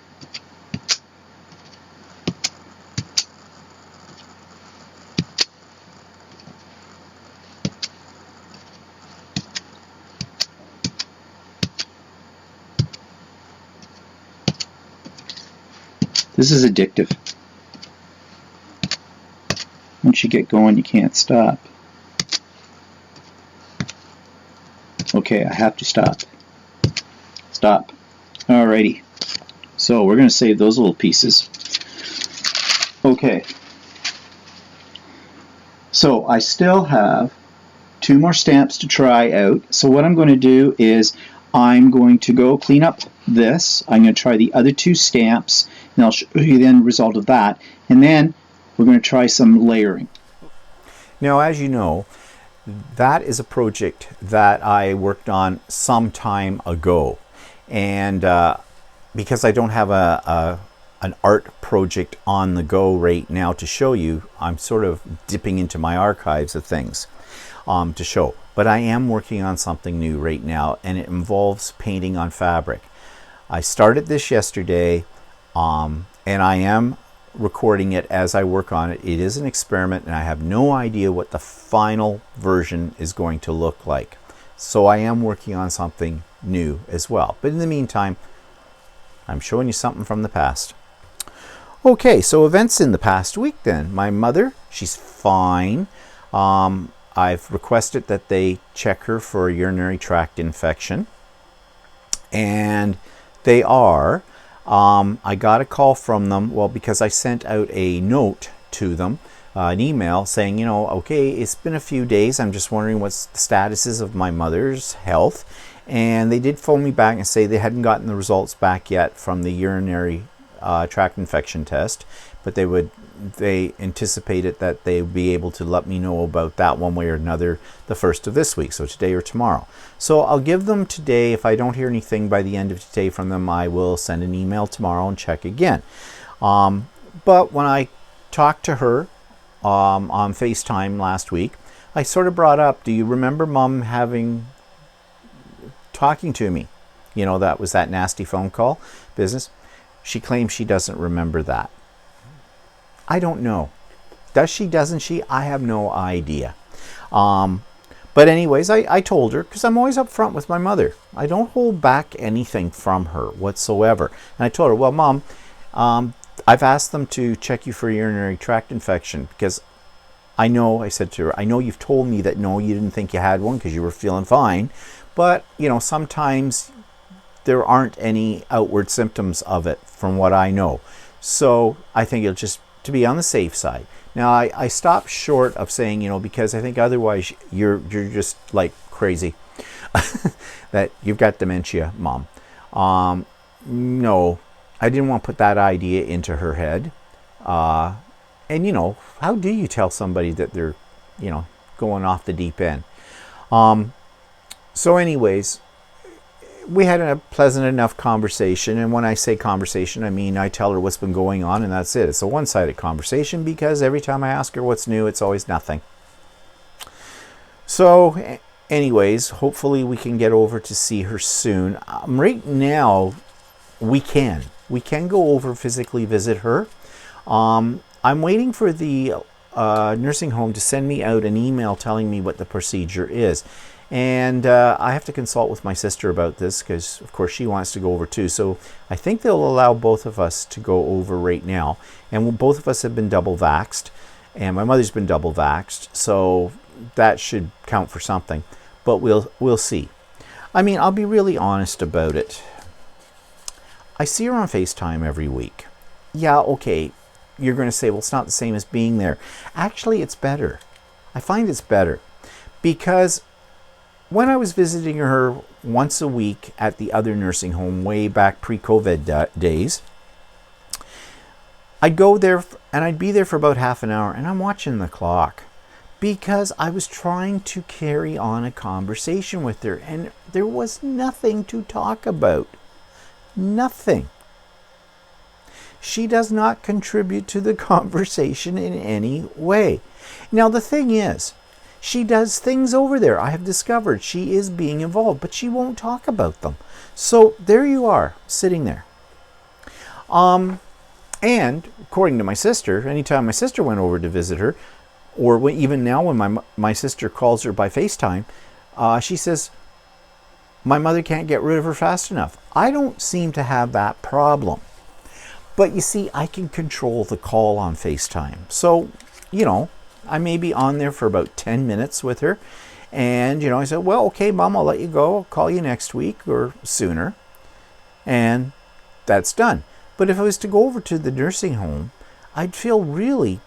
This is addictive. Once you get going, you can't stop. Okay, I have to stop. Stop. Alrighty. So we're going to save those little pieces. Okay. So I still have 2 more stamps to try out. So what I'm going to do is I'm going to go clean up this. I'm going to try the other 2 stamps, and I'll show you the end result of that. And then we're going to try some layering. Now, as you know, that is a project that I worked on some time ago. And because I don't have an art project on the go right now to show you, I'm sort of dipping into my archives of things to show. But I am working on something new right now, and it involves painting on fabric. I started this yesterday, and I am recording it as I work on it. It is an experiment, and I have no idea what the final version is going to look like. So I am working on something new as well. But in the meantime, I'm showing you something from the past. Okay, so events in the past week then. My mother, she's fine. I've requested that they check her for a urinary tract infection, and they are. I got a call from them, well, because I sent out a note to them, an email saying, you know, okay, it's been a few days. I'm just wondering what the status is of my mother's health. And they did phone me back and say they hadn't gotten the results back yet from the urinary tract infection test, but they anticipated that they would be able to let me know about that one way or another the first of this week, so today or tomorrow. So I'll give them today. If I don't hear anything by the end of today from them, I will send an email tomorrow and check again. But when I talked to her on FaceTime last week, I sort of brought up, do you remember Mom talking to me? You know, that was that nasty phone call business. She claims she doesn't remember that. I don't know. Does she, doesn't she? I have no idea. But anyways, I told her, because I'm always upfront with my mother. I don't hold back anything from her whatsoever. And I told her, well, Mom, I've asked them to check you for a urinary tract infection because I said to her, I know you've told me that no, you didn't think you had one because you were feeling fine. But, sometimes there aren't any outward symptoms of it from what I know. So I think it'll just to be on the safe side. Now, I stopped short of saying, because I think otherwise you're just like crazy that you've got dementia, Mom. No, I didn't want to put that idea into her head. And, how do you tell somebody that they're, going off the deep end? So anyways, we had a pleasant enough conversation. And when I say conversation, I mean I tell her what's been going on and that's it. It's a one-sided conversation because every time I ask her what's new, it's always nothing. So anyways, hopefully we can get over to see her soon. Right now, we can go over physically visit her. I'm waiting for the nursing home to send me out an email telling me what the procedure is. And I have to consult with my sister about this because, of course, she wants to go over too. So I think they'll allow both of us to go over right now. And both of us have been double vaxxed. And my mother's been double vaxxed. So that should count for something. But we'll see. I mean, I'll be really honest about it. I see her on FaceTime every week. Yeah, okay. You're going to say, well, it's not the same as being there. Actually, it's better. I find it's better. Because when I was visiting her once a week at the other nursing home way back pre-COVID days, I'd go there and I'd be there for about half an hour and I'm watching the clock because I was trying to carry on a conversation with her and there was nothing to talk about. Nothing. She does not contribute to the conversation in any way. Now, the thing is, she does things over there. I have discovered she is being involved, but she won't talk about them. So there you are, sitting there. And according to my sister, anytime my sister went over to visit her, or even now when my sister calls her by FaceTime, she says, my mother can't get rid of her fast enough. I don't seem to have that problem. But you see, I can control the call on FaceTime. So, I may be on there for about 10 minutes with her. And, I said, well, okay, Mom, I'll let you go. I'll call you next week or sooner. And that's done. But if I was to go over to the nursing home, I'd feel really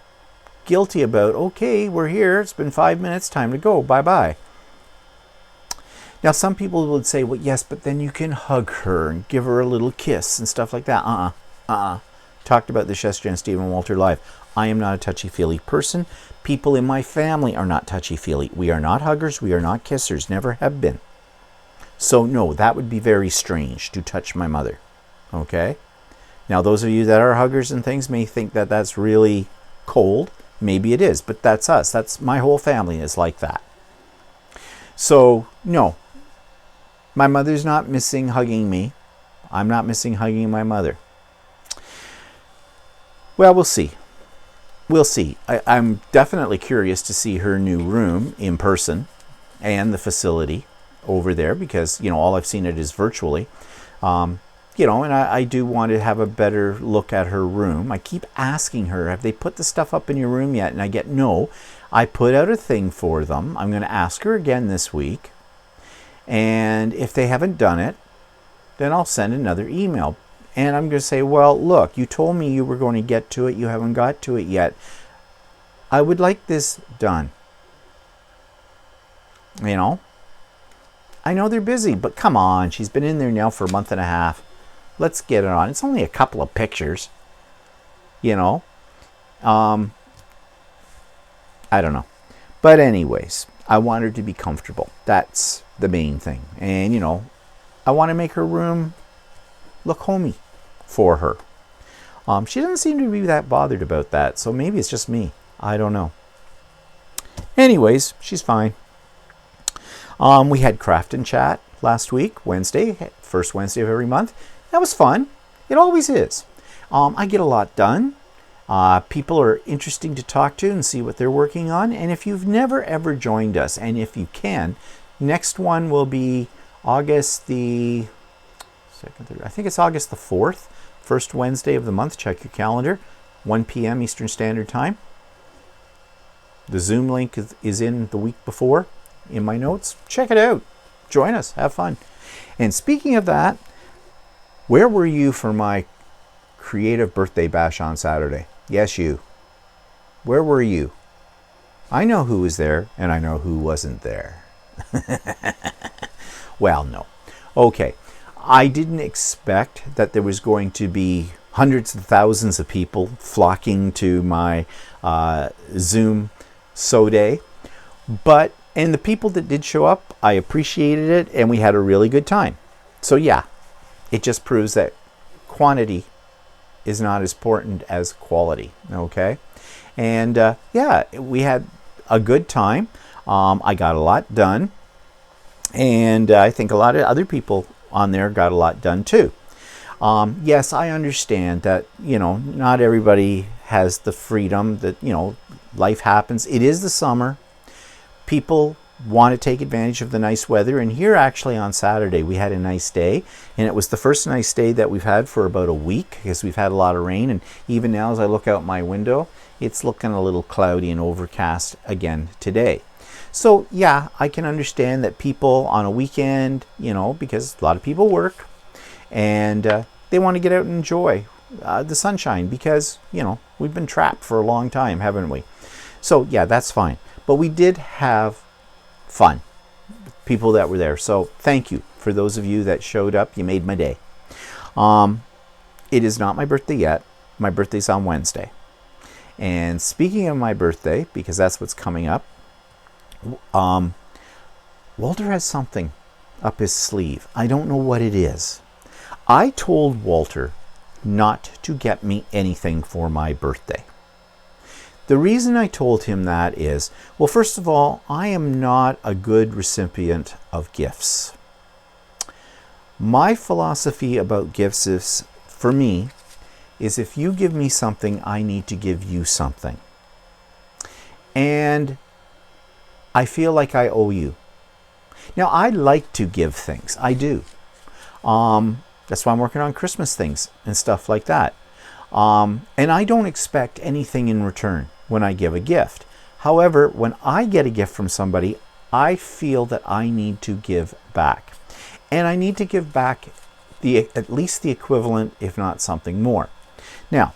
guilty about, okay, we're here. It's been 5 minutes. Time to go. Bye-bye. Now, some people would say, well, yes, but then you can hug her and give her a little kiss and stuff like that. Talked about this yesterday on Stephen Walter Live. I am not a touchy-feely person. People in my family are not touchy-feely. We are not huggers. We are not kissers. Never have been. So, no, that would be very strange to touch my mother. Okay? Now, those of you that are huggers and things may think that that's really cold. Maybe it is, but that's us. That's my whole family is like that. So, no. My mother's not missing hugging me. I'm not missing hugging my mother. Well, we'll see. We'll see. I'm definitely curious to see her new room in person and the facility over there because, all I've seen it is virtually. And I do want to have a better look at her room. I keep asking her, have they put the stuff up in your room yet? And I get no. I put out a thing for them. I'm going to ask her again this week. And if they haven't done it, then I'll send another email. And I'm going to say, well, look, you told me you were going to get to it. You haven't got to it yet. I would like this done. I know they're busy, but come on. She's been in there now for a month and a half. Let's get it on. It's only a couple of pictures. I don't know. But anyways, I want her to be comfortable. That's the main thing. And, I want to make her room look homey for her. She doesn't seem to be that bothered about that, so maybe it's just me. I don't know. Anyways, she's fine. We had Craft and Chat last week, Wednesday, first Wednesday of every month. That was fun. It always is. I get a lot done. People are interesting to talk to and see what they're working on. And if you've never ever joined us, and if you can, next one will be August the second, third, I think it's August the 4th, first Wednesday of the month. Check your calendar, 1 p.m. Eastern Standard Time. The Zoom link is in the week before in my notes. Check it out. Join us. Have fun. And speaking of that, where were you for my creative birthday bash on Saturday? Yes, you. Where were you? I know who was there, and I know who wasn't there. Well, no. Okay. I didn't expect that there was going to be hundreds of thousands of people flocking to my Zoom day, and the people that did show up, I appreciated it, and we had a really good time. So yeah, it just proves that quantity is not as important as quality. Okay, and yeah, we had a good time. I got a lot done, and I think a lot of other people on there got a lot done too. Yes, I understand that, not everybody has the freedom that, life happens. It is the summer. People want to take advantage of the nice weather. And here actually on Saturday, we had a nice day. And it was the first nice day that we've had for about a week because we've had a lot of rain. And even now as I look out my window, it's looking a little cloudy and overcast again today. So yeah, I can understand that people on a weekend, because a lot of people work and they want to get out and enjoy the sunshine because, we've been trapped for a long time, haven't we? So yeah, that's fine. But we did have fun, people that were there. So thank you for those of you that showed up. You made my day. It is not my birthday yet. My birthday's on Wednesday. And speaking of my birthday, because that's what's coming up, Walter has something up his sleeve. I don't know what it is. I told Walter not to get me anything for my birthday. The reason I told him that is, well, first of all, I am not a good recipient of gifts. My philosophy about gifts is, for me, is if you give me something, I need to give you something. And I feel like I owe you. Now, I like to give things. I do. That's why I'm working on Christmas things and stuff like that. And I don't expect anything in return when I give a gift. However, when I get a gift from somebody, I feel that I need to give back. And I need to give back at least the equivalent, if not something more. Now,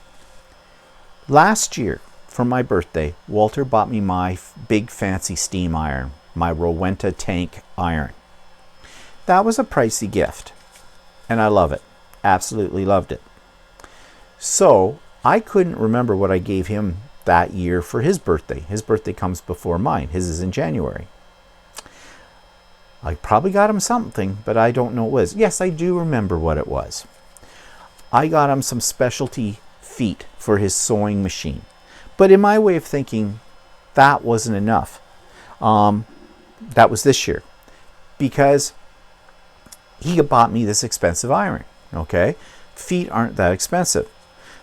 last year, for my birthday, Walter bought me my big fancy steam iron, my Rowenta tank iron. That was a pricey gift, and I love it. Absolutely loved it. So I couldn't remember what I gave him that year for his birthday. His birthday comes before mine. His is in January. I probably got him something, but I don't know what it was. Yes, I do remember what it was. I got him some specialty feet for his sewing machine. But in my way of thinking, that wasn't enough. That was this year. Because he bought me this expensive iron. Okay? Feet aren't that expensive.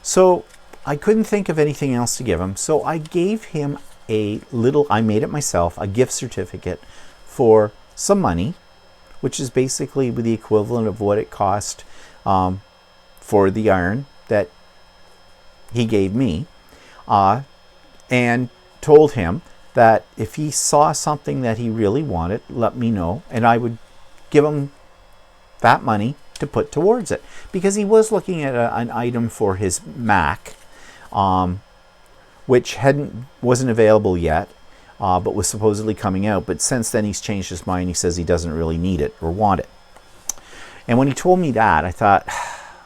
So I couldn't think of anything else to give him. So I gave him I made it myself, a gift certificate for some money, which is basically the equivalent of what it cost for the iron that he gave me, and told him that if he saw something that he really wanted, let me know, and I would give him that money to put towards it, because he was looking at an item for his Mac, which wasn't available yet, but was supposedly coming out. But since then he's changed his mind. He says he doesn't really need it or want it. And when he told me that, I thought,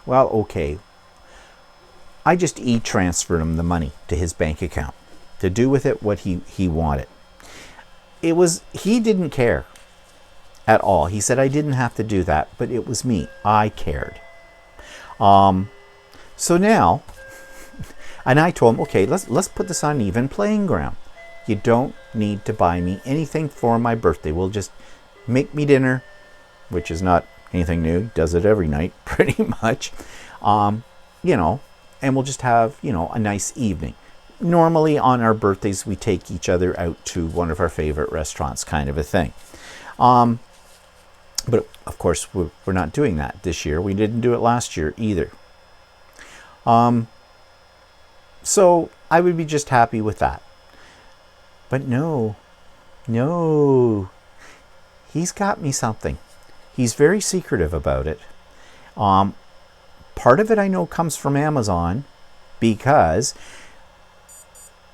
well, okay. I just e-transferred him the money to his bank account to do with it what he wanted. He didn't care at all. He said I didn't have to do that, but it was me. I cared. So now, and I told him, okay, let's put this on an even playing ground. You don't need to buy me anything for my birthday. We'll just make me dinner, which is not anything new. He does it every night, pretty much. and we'll just have, a nice evening. Normally on our birthdays, we take each other out to one of our favorite restaurants, kind of a thing. But of course, we're not doing that this year. We didn't do it last year either. So I would be just happy with that. But no, he's got me something. He's very secretive about it. Part of it I know comes from Amazon, because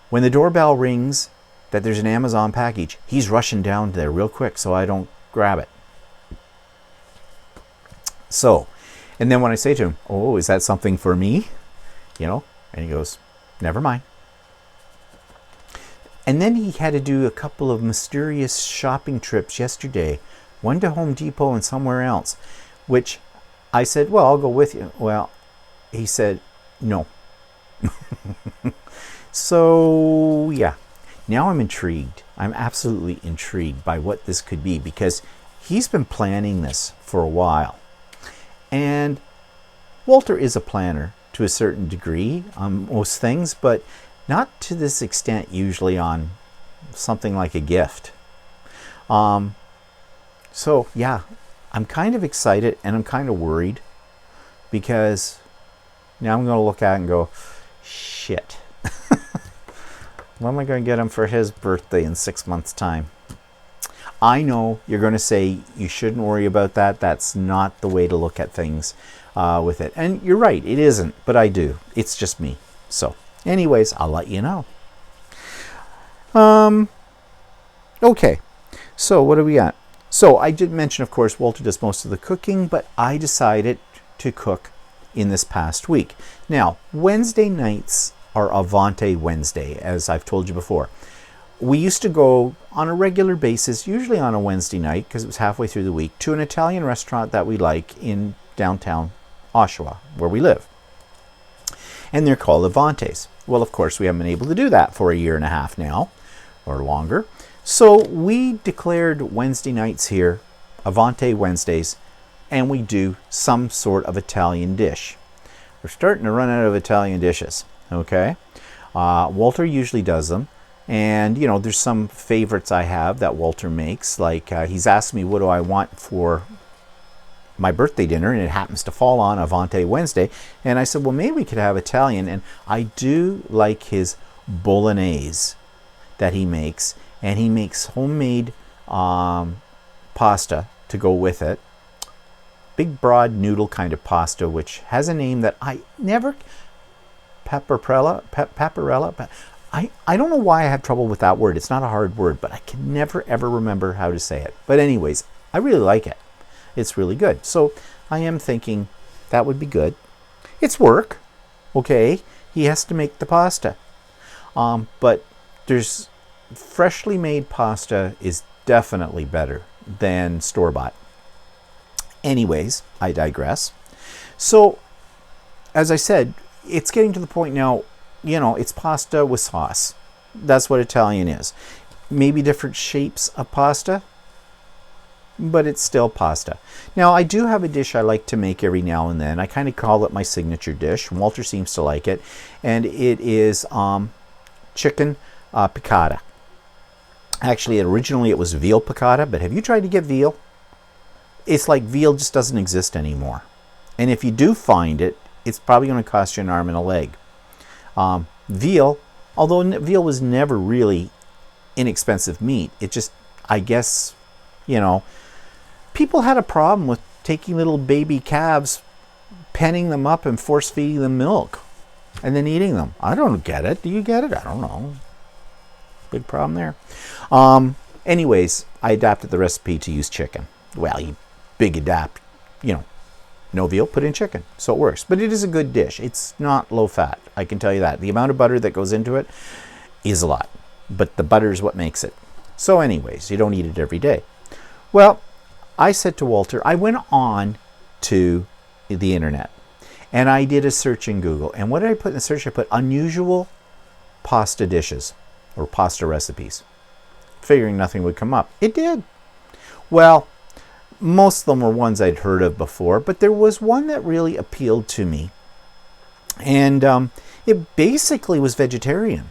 when the doorbell rings that there's an Amazon package, he's rushing down there real quick so I don't grab it. So, and then when I say to him, "Oh, is that something for me?" And he goes, "Never mind." And then he had to do a couple of mysterious shopping trips yesterday, one to Home Depot and somewhere else, which I said, "Well, I'll go with you." Well, he said, "No." So, yeah. Now I'm intrigued. I'm absolutely intrigued by what this could be, because he's been planning this for a while. And Walter is a planner to a certain degree on most things, but not to this extent usually on something like a gift. So, yeah, I'm kind of excited and I'm kind of worried, because now I'm going to look at it and go, shit. What am I going to get him for his birthday in 6 months' time? I know you're going to say you shouldn't worry about that. That's not the way to look at things with it. And you're right, it isn't, but I do. It's just me. So, anyways, I'll let you know. Okay, so what are we at? So I did mention, of course, Walter does most of the cooking, but I decided to cook in this past week. Now, Wednesday nights are Avante Wednesday, as I've told you before. We used to go on a regular basis, usually on a Wednesday night, because it was halfway through the week, to an Italian restaurant that we like in downtown Oshawa, where we live. And they're called Avantes. Well, of course, we haven't been able to do that for a year and a half now, or longer. So we declared Wednesday nights here, Avante Wednesdays, and we do some sort of Italian dish. We're starting to run out of Italian dishes, okay? Walter usually does them. And, there's some favorites I have that Walter makes. Like, he's asked me what do I want for my birthday dinner, and it happens to fall on Avante Wednesday. And I said, well, maybe we could have Italian. And I do like his bolognese that he makes. And he makes homemade pasta to go with it. Big, broad noodle kind of pasta, which has a name that I never... Paparella? I don't know why I have trouble with that word. It's not a hard word, but I can never, ever remember how to say it. But anyways, I really like it. It's really good. So I am thinking that would be good. It's work, okay? He has to make the pasta. But there's freshly made pasta is definitely better than store-bought. Anyways, I digress. So, as I said, it's getting to the point now, it's pasta with sauce. That's what Italian is. Maybe different shapes of pasta, but it's still pasta. Now, I do have a dish I like to make every now and then. I kind of call it my signature dish. Walter seems to like it. And it is chicken piccata. Actually, originally it was veal piccata, but have you tried to get veal? It's like veal just doesn't exist anymore. And if you do find it, it's probably going to cost you an arm and a leg. Veal, although veal was never really inexpensive meat, it just, I guess, people had a problem with taking little baby calves, penning them up and force feeding them milk and then eating them. I don't get it. Do you get it? I don't know. Big problem there. Anyways, I adapted the recipe to use chicken. Well, you big adapt, no veal, put in chicken. So it works. But it is a good dish. It's not low fat. I can tell you that. The amount of butter that goes into it is a lot. But the butter is what makes it. So anyways, you don't eat it every day. Well, I said to Walter, I went on to the internet. And I did a search in Google. And what did I put in the search? I put unusual pasta dishes or pasta recipes. Figuring nothing would come up. It did. Well, most of them were ones I'd heard of before, but there was one that really appealed to me. And it basically was vegetarian.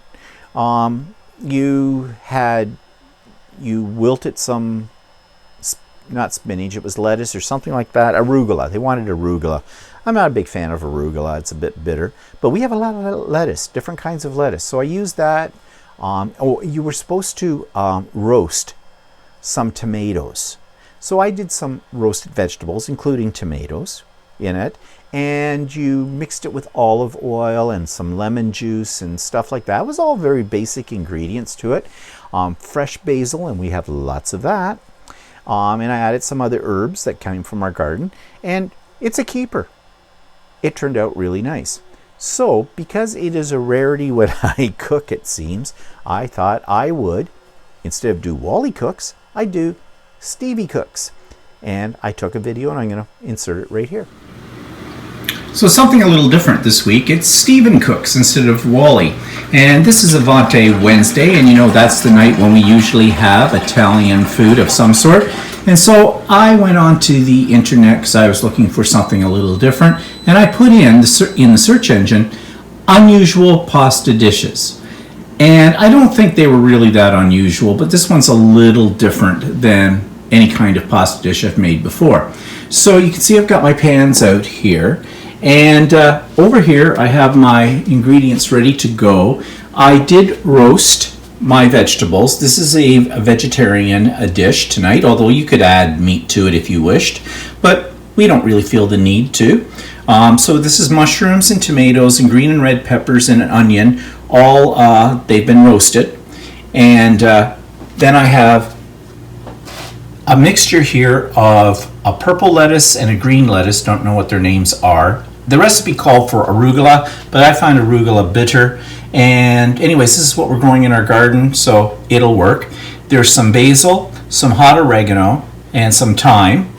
You wilted some, not spinach, it was lettuce or something like that, arugula. They wanted arugula. I'm not a big fan of arugula, it's a bit bitter, but we have a lot of lettuce, different kinds of lettuce. So I used that. You were supposed to roast some tomatoes. So I did some roasted vegetables, including tomatoes in it, and you mixed it with olive oil and some lemon juice and stuff like that. It was all very basic ingredients to it. Fresh basil, and we have lots of that. And I added some other herbs that came from our garden, and it's a keeper. It turned out really nice. So, because it is a rarity when I cook, it seems, I thought I would, instead of do Wally Cooks, I'd do Stevie Cooks. And I took a video and I'm going to insert it right here. So something a little different this week. It's Steven Cooks instead of Wally. And this is Avante Wednesday, and you know that's the night when we usually have Italian food of some sort. And so I went onto the internet because I was looking for something a little different, and I put in the search engine unusual pasta dishes. And I don't think they were really that unusual, but this one's a little different than any kind of pasta dish I've made before. So you can see I've got my pans out here, and over here I have my ingredients ready to go. I did roast my vegetables. This is a vegetarian dish tonight, although you could add meat to it if you wished, but we don't really feel the need to. So this is mushrooms and tomatoes and green and red peppers and an onion, all they've been roasted. And then I have a mixture here of a purple lettuce and a green lettuce, don't know what their names are. The recipe called for arugula, but I find arugula bitter. And anyways, this is what we're growing in our garden, so it'll work. There's some basil, some hot oregano, and some thyme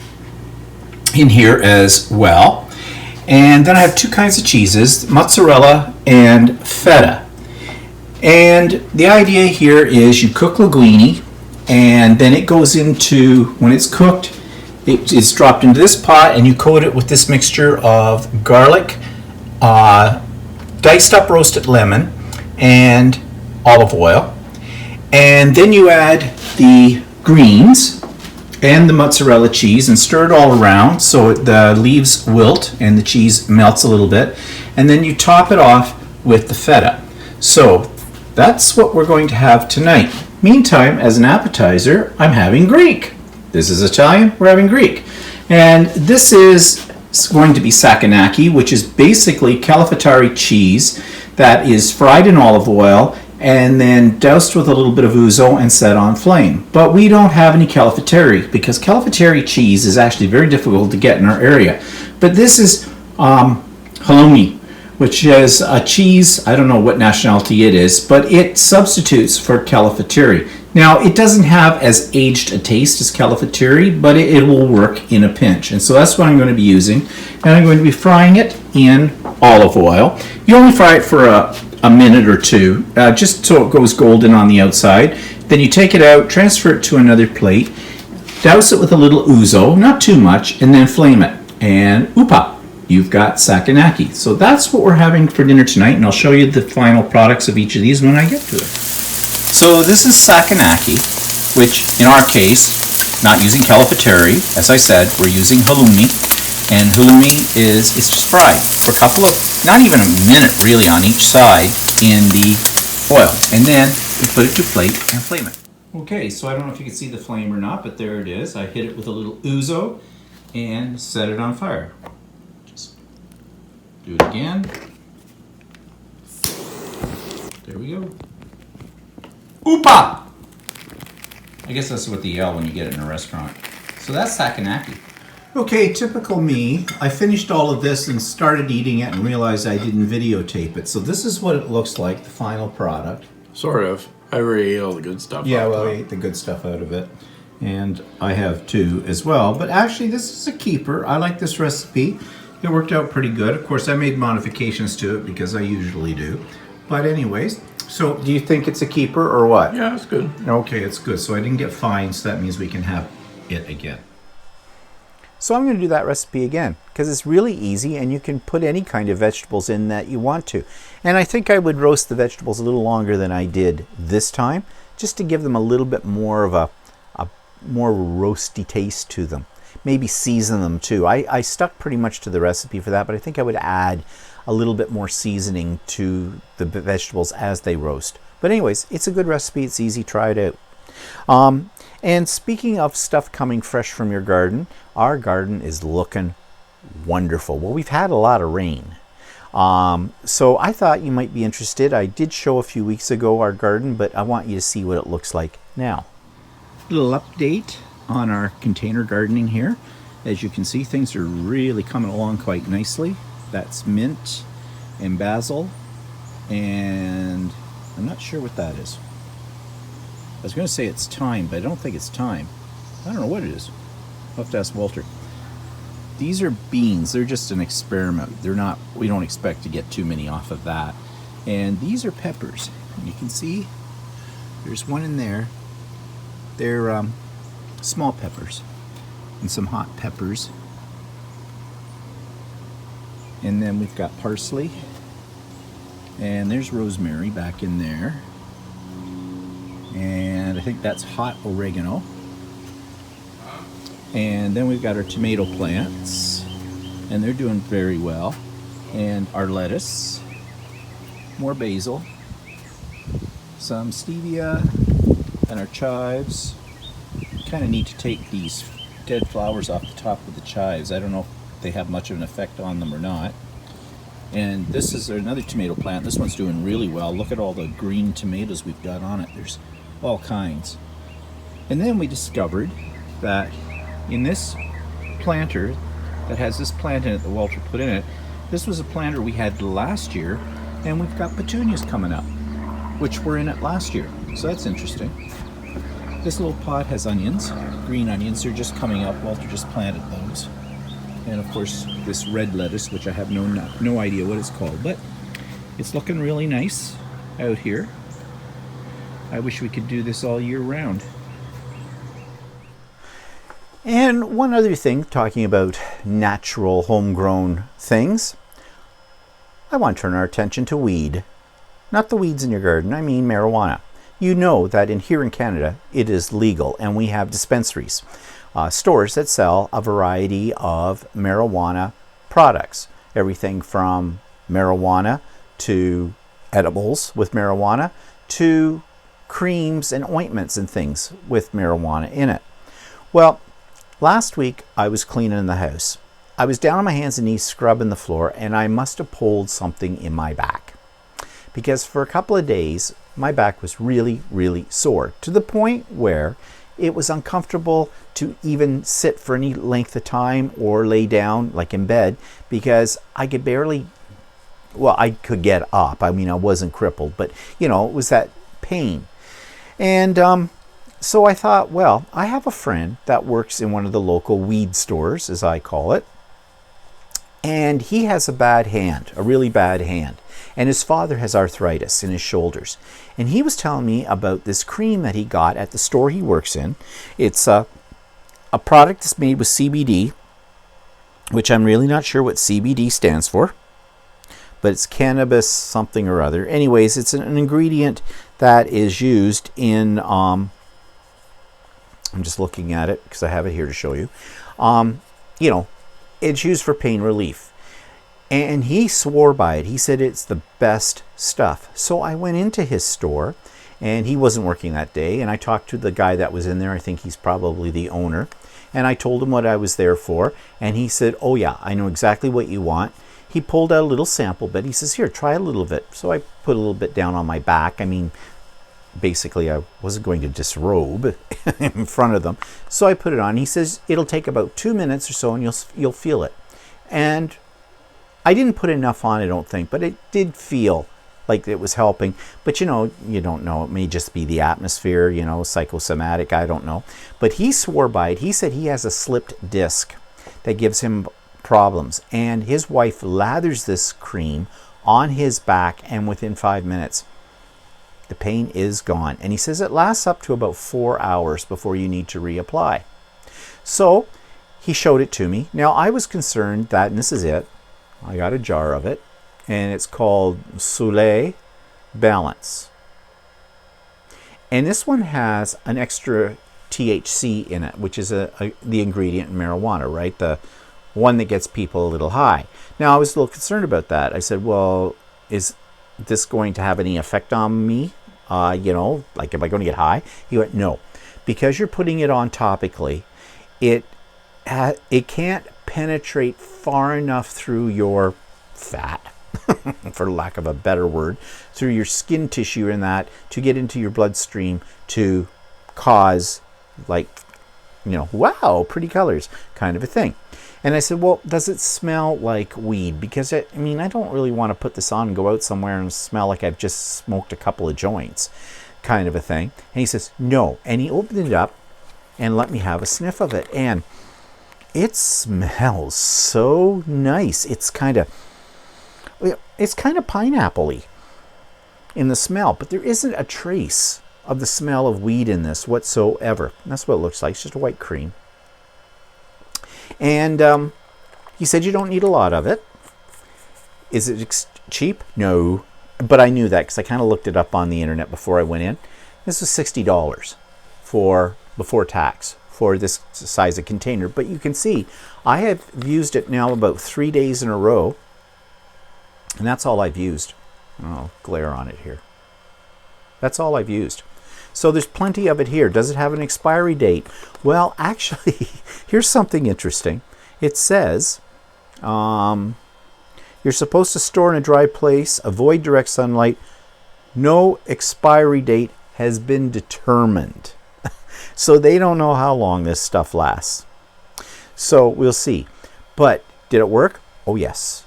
in here as well. And then I have two kinds of cheeses, mozzarella and feta. And the idea here is you cook linguine, and then it goes into, when it's cooked, it's dropped into this pot, and you coat it with this mixture of garlic, diced up roasted lemon, and olive oil. And then you add the greens and the mozzarella cheese and stir it all around so the leaves wilt and the cheese melts a little bit. And then you top it off with the feta. So that's what we're going to have tonight. Meantime, as an appetizer, I'm having Greek. This is Italian, we're having Greek. And this is going to be sakinaki, which is basically calafatari cheese that is fried in olive oil and then doused with a little bit of ouzo and set on flame. But we don't have any calafatari because calafatari cheese is actually very difficult to get in our area. But this is halloumi, which is a cheese, I don't know what nationality it is, but it substitutes for calafatari. Now, it doesn't have as aged a taste as calafatari, but it will work in a pinch. And so that's what I'm going to be using. And I'm going to be frying it in olive oil. You only fry it for a minute or two, just so it goes golden on the outside. Then you take it out, transfer it to another plate, douse it with a little ouzo, not too much, and then flame it. And oopa, you've got sakinaki. So that's what we're having for dinner tonight, and I'll show you the final products of each of these when I get to it. So this is sakinaki, which in our case, not using calafatari, as I said, we're using halloumi. And halloumi is just fried for a couple of, not even a minute really on each side in the oil. And then we put it to plate and flame it. Okay, so I don't know if you can see the flame or not, but there it is. I hit it with a little ouzo and set it on fire. Just do it again. There we go. Oopa! I guess that's what they yell when you get it in a restaurant. So that's sakinaki. Okay, typical me. I finished all of this and started eating it and realized I didn't videotape it. So this is what it looks like, the final product. Sort of. I already ate all the good stuff. Yeah, well, I ate the good stuff out of it. And I have too as well. But actually, this is a keeper. I like this recipe. It worked out pretty good. Of course, I made modifications to it because I usually do. But anyways, so do you think it's a keeper or what? Yeah, it's good. Okay, it's good. So I didn't get fined, so that means we can have it again. So I'm going to do that recipe again because it's really easy and you can put any kind of vegetables in that you want to. And I think I would roast the vegetables a little longer than I did this time, just to give them a little bit more of a more roasty taste to them. Maybe season them too. I stuck pretty much to the recipe for that, but I think I would add a little bit more seasoning to the vegetables as they roast. But anyways, it's a good recipe. It's easy. Try it out. And speaking of stuff coming fresh from your garden, our garden is looking wonderful. Well, we've had a lot of rain. So I thought you might be interested. I did show a few weeks ago our garden, but I want you to see what it looks like now. Little update on our container gardening here. As you can see, things are really coming along quite nicely. That's mint and basil, and I'm not sure what that is. I was going to say it's thyme, but I don't think it's thyme. I don't know what it is. I'll have to ask Walter. These are beans. They're just an experiment. They're not, we don't expect to get too many off of that. And these are peppers. You can see there's one in there. They're small peppers and some hot peppers. And then we've got parsley. And there's rosemary back in there. And I think that's hot oregano. And then we've got our tomato plants, and they're doing very well. And our lettuce, more basil, some stevia, and our chives. Kind of need to take these dead flowers off the top of the chives. I don't know if they have much of an effect on them or not. And this is another tomato plant. This one's doing really well. Look at all the green tomatoes we've got on it. There's all kinds. And then we discovered that in this planter that has this plant in it that Walter put in it, this was a planter we had last year, and we've got petunias coming up, which were in it last year. So that's interesting. This little pot has onions, green onions. They're just coming up. Walter just planted those. And of course, this red lettuce, which I have no idea what it's called, but it's looking really nice out here. I wish we could do this all year round. And one other thing, talking about natural homegrown things, I want to turn our attention to weed. Not the weeds in your garden, I mean marijuana. You know that here in Canada, it is legal, and we have dispensaries, stores that sell a variety of marijuana products. Everything from marijuana to edibles with marijuana to creams and ointments and things with marijuana in it. Well, last week I was cleaning the house. I was down on my hands and knees scrubbing the floor, and I must have pulled something in my back. Because for a couple of days, my back was really, really sore, to the point where it was uncomfortable to even sit for any length of time or lay down, like in bed, because I could barely, well, I could get up. I mean, I wasn't crippled, but, it was that pain. And so I thought, well, I have a friend that works in one of the local weed stores, as I call it, and he has a bad hand, a really bad hand. And his father has arthritis in his shoulders. And he was telling me about this cream that he got at the store he works in. It's a product that's made with CBD, which I'm really not sure what CBD stands for, but it's cannabis something or other. Anyways, it's an ingredient that is used in, I'm just looking at it because I have it here to show you. It's used for pain relief. And he swore by it. He said it's the best stuff. So I went into his store, and he wasn't working that day, and I talked to the guy that was in there. I think he's probably the owner. And I told him what I was there for, and he said, oh yeah, I know exactly what you want. He pulled out a little sample bit. He says, here, try a little bit. So I put a little bit down on my back. I mean, basically I wasn't going to disrobe in front of them. So I put it on. He says, it'll take about 2 minutes or so, and you'll feel it. And I didn't put enough on, I don't think, but it did feel like it was helping. But you don't know. It may just be the atmosphere, psychosomatic, I don't know. But he swore by it. He said he has a slipped disc that gives him problems. And his wife lathers this cream on his back, and within 5 minutes, the pain is gone. And he says it lasts up to about 4 hours before you need to reapply. So he showed it to me. Now, I was concerned that, and this is it, I got a jar of it, and it's called Soleil Balance. And this one has an extra THC in it, which is the ingredient in marijuana, right? The one that gets people a little high. Now, I was a little concerned about that. I said, well, is this going to have any effect on me? Like, am I going to get high? He went, no. Because you're putting it on topically, it can't penetrate far enough through your fat, for lack of a better word, through your skin tissue and that, to get into your bloodstream to cause, like, wow, pretty colors kind of a thing. And I said, well, does it smell like weed? Because, I don't really want to put this on and go out somewhere and smell like I've just smoked a couple of joints kind of a thing. And he says, no. And he opened it up and let me have a sniff of it. And it smells so nice. It's kind of pineapple-y in the smell, but there isn't a trace of the smell of weed in this whatsoever. And that's what it looks like. It's just a white cream. And he said you don't need a lot of it. Is it cheap? No. But I knew that because I kind of looked it up on the internet before I went in. This was $60 before tax for this size of container. But you can see I have used it now about 3 days in a row. And that's all I've used. I'll glare on it here. That's all I've used. So there's plenty of it here. Does it have an expiry date? Well, actually, here's something interesting. It says you're supposed to store in a dry place, avoid direct sunlight. No expiry date has been determined. So they don't know how long this stuff lasts. So we'll see. But did it work? Oh, yes.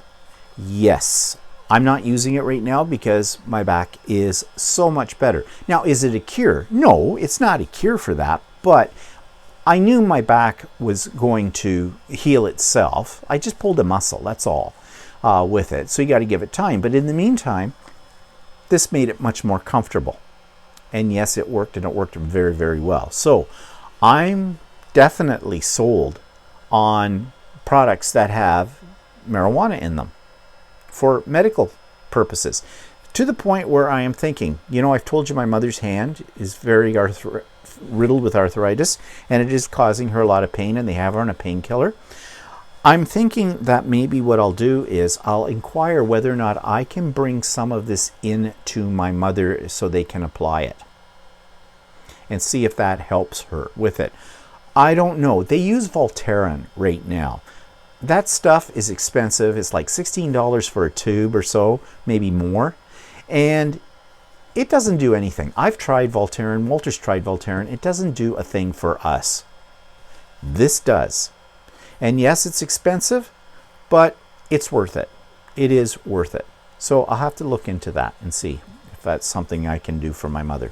Yes. I'm not using it right now because my back is so much better. Now, is it a cure? No, it's not a cure for that, but I knew my back was going to heal itself. I just pulled a muscle, that's all, with it. So you got to give it time. But in the meantime, this made it much more comfortable. And yes, it worked, and it worked very, very well. So I'm definitely sold on products that have marijuana in them for medical purposes, to the point where I am thinking, I've told you my mother's hand is very riddled with arthritis, and it is causing her a lot of pain, and they have her on a painkiller. I'm thinking that maybe what I'll do is I'll inquire whether or not I can bring some of this in to my mother so they can apply it and see if that helps her with it. I don't know. They use Voltaren right now. That stuff is expensive. It's like $16 for a tube or so, maybe more. And it doesn't do anything. I've tried Voltaren. Walter's tried Voltaren. It doesn't do a thing for us. This does. And yes, it's expensive, but it's worth it. It is worth it. So I'll have to look into that and see if that's something I can do for my mother.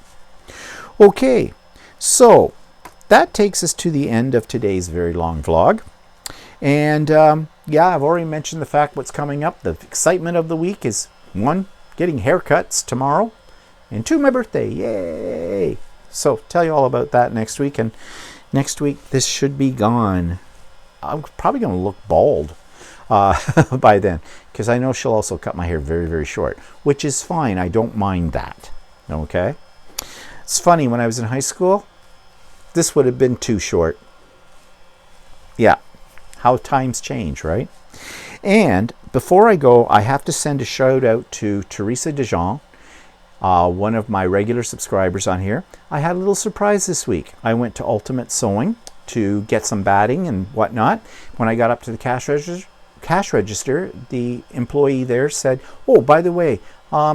Okay, so that takes us to the end of today's very long vlog. And I've already mentioned the fact what's coming up. The excitement of the week is 1, getting haircuts tomorrow, and 2, my birthday. Yay! So tell you all about that next week. And next week, this should be gone. I'm probably going to look bald by then, because I know she'll also cut my hair very, very short, which is fine. I don't mind that. Okay? It's funny, when I was in high school, this would have been too short. Yeah. How times change, right? And before I go, I have to send a shout out to Teresa Dijon, one of my regular subscribers on here. I had a little surprise this week. I went to Ultimate Sewing to get some batting and whatnot. When I got up to the cash register, the employee there said, oh, by the way,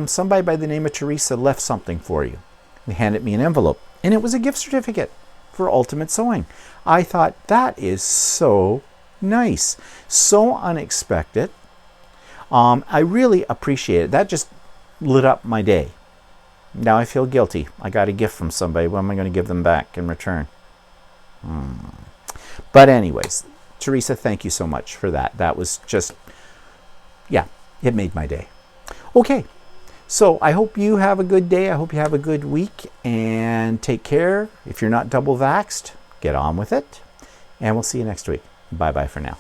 somebody by the name of Teresa left something for you. They handed me an envelope, and it was a gift certificate for Ultimate Sewing. I thought, that is so nice, so unexpected. I really appreciate it. That just lit up my day. Now I feel guilty. I got a gift from somebody. What am I going to give them back in return? But anyways, Teresa, thank you so much for that. That was just, it made my day. Okay, so I hope you have a good day. I hope you have a good week, and take care. If you're not double vaxxed, get on with it, and we'll see you next week. Bye-bye for now.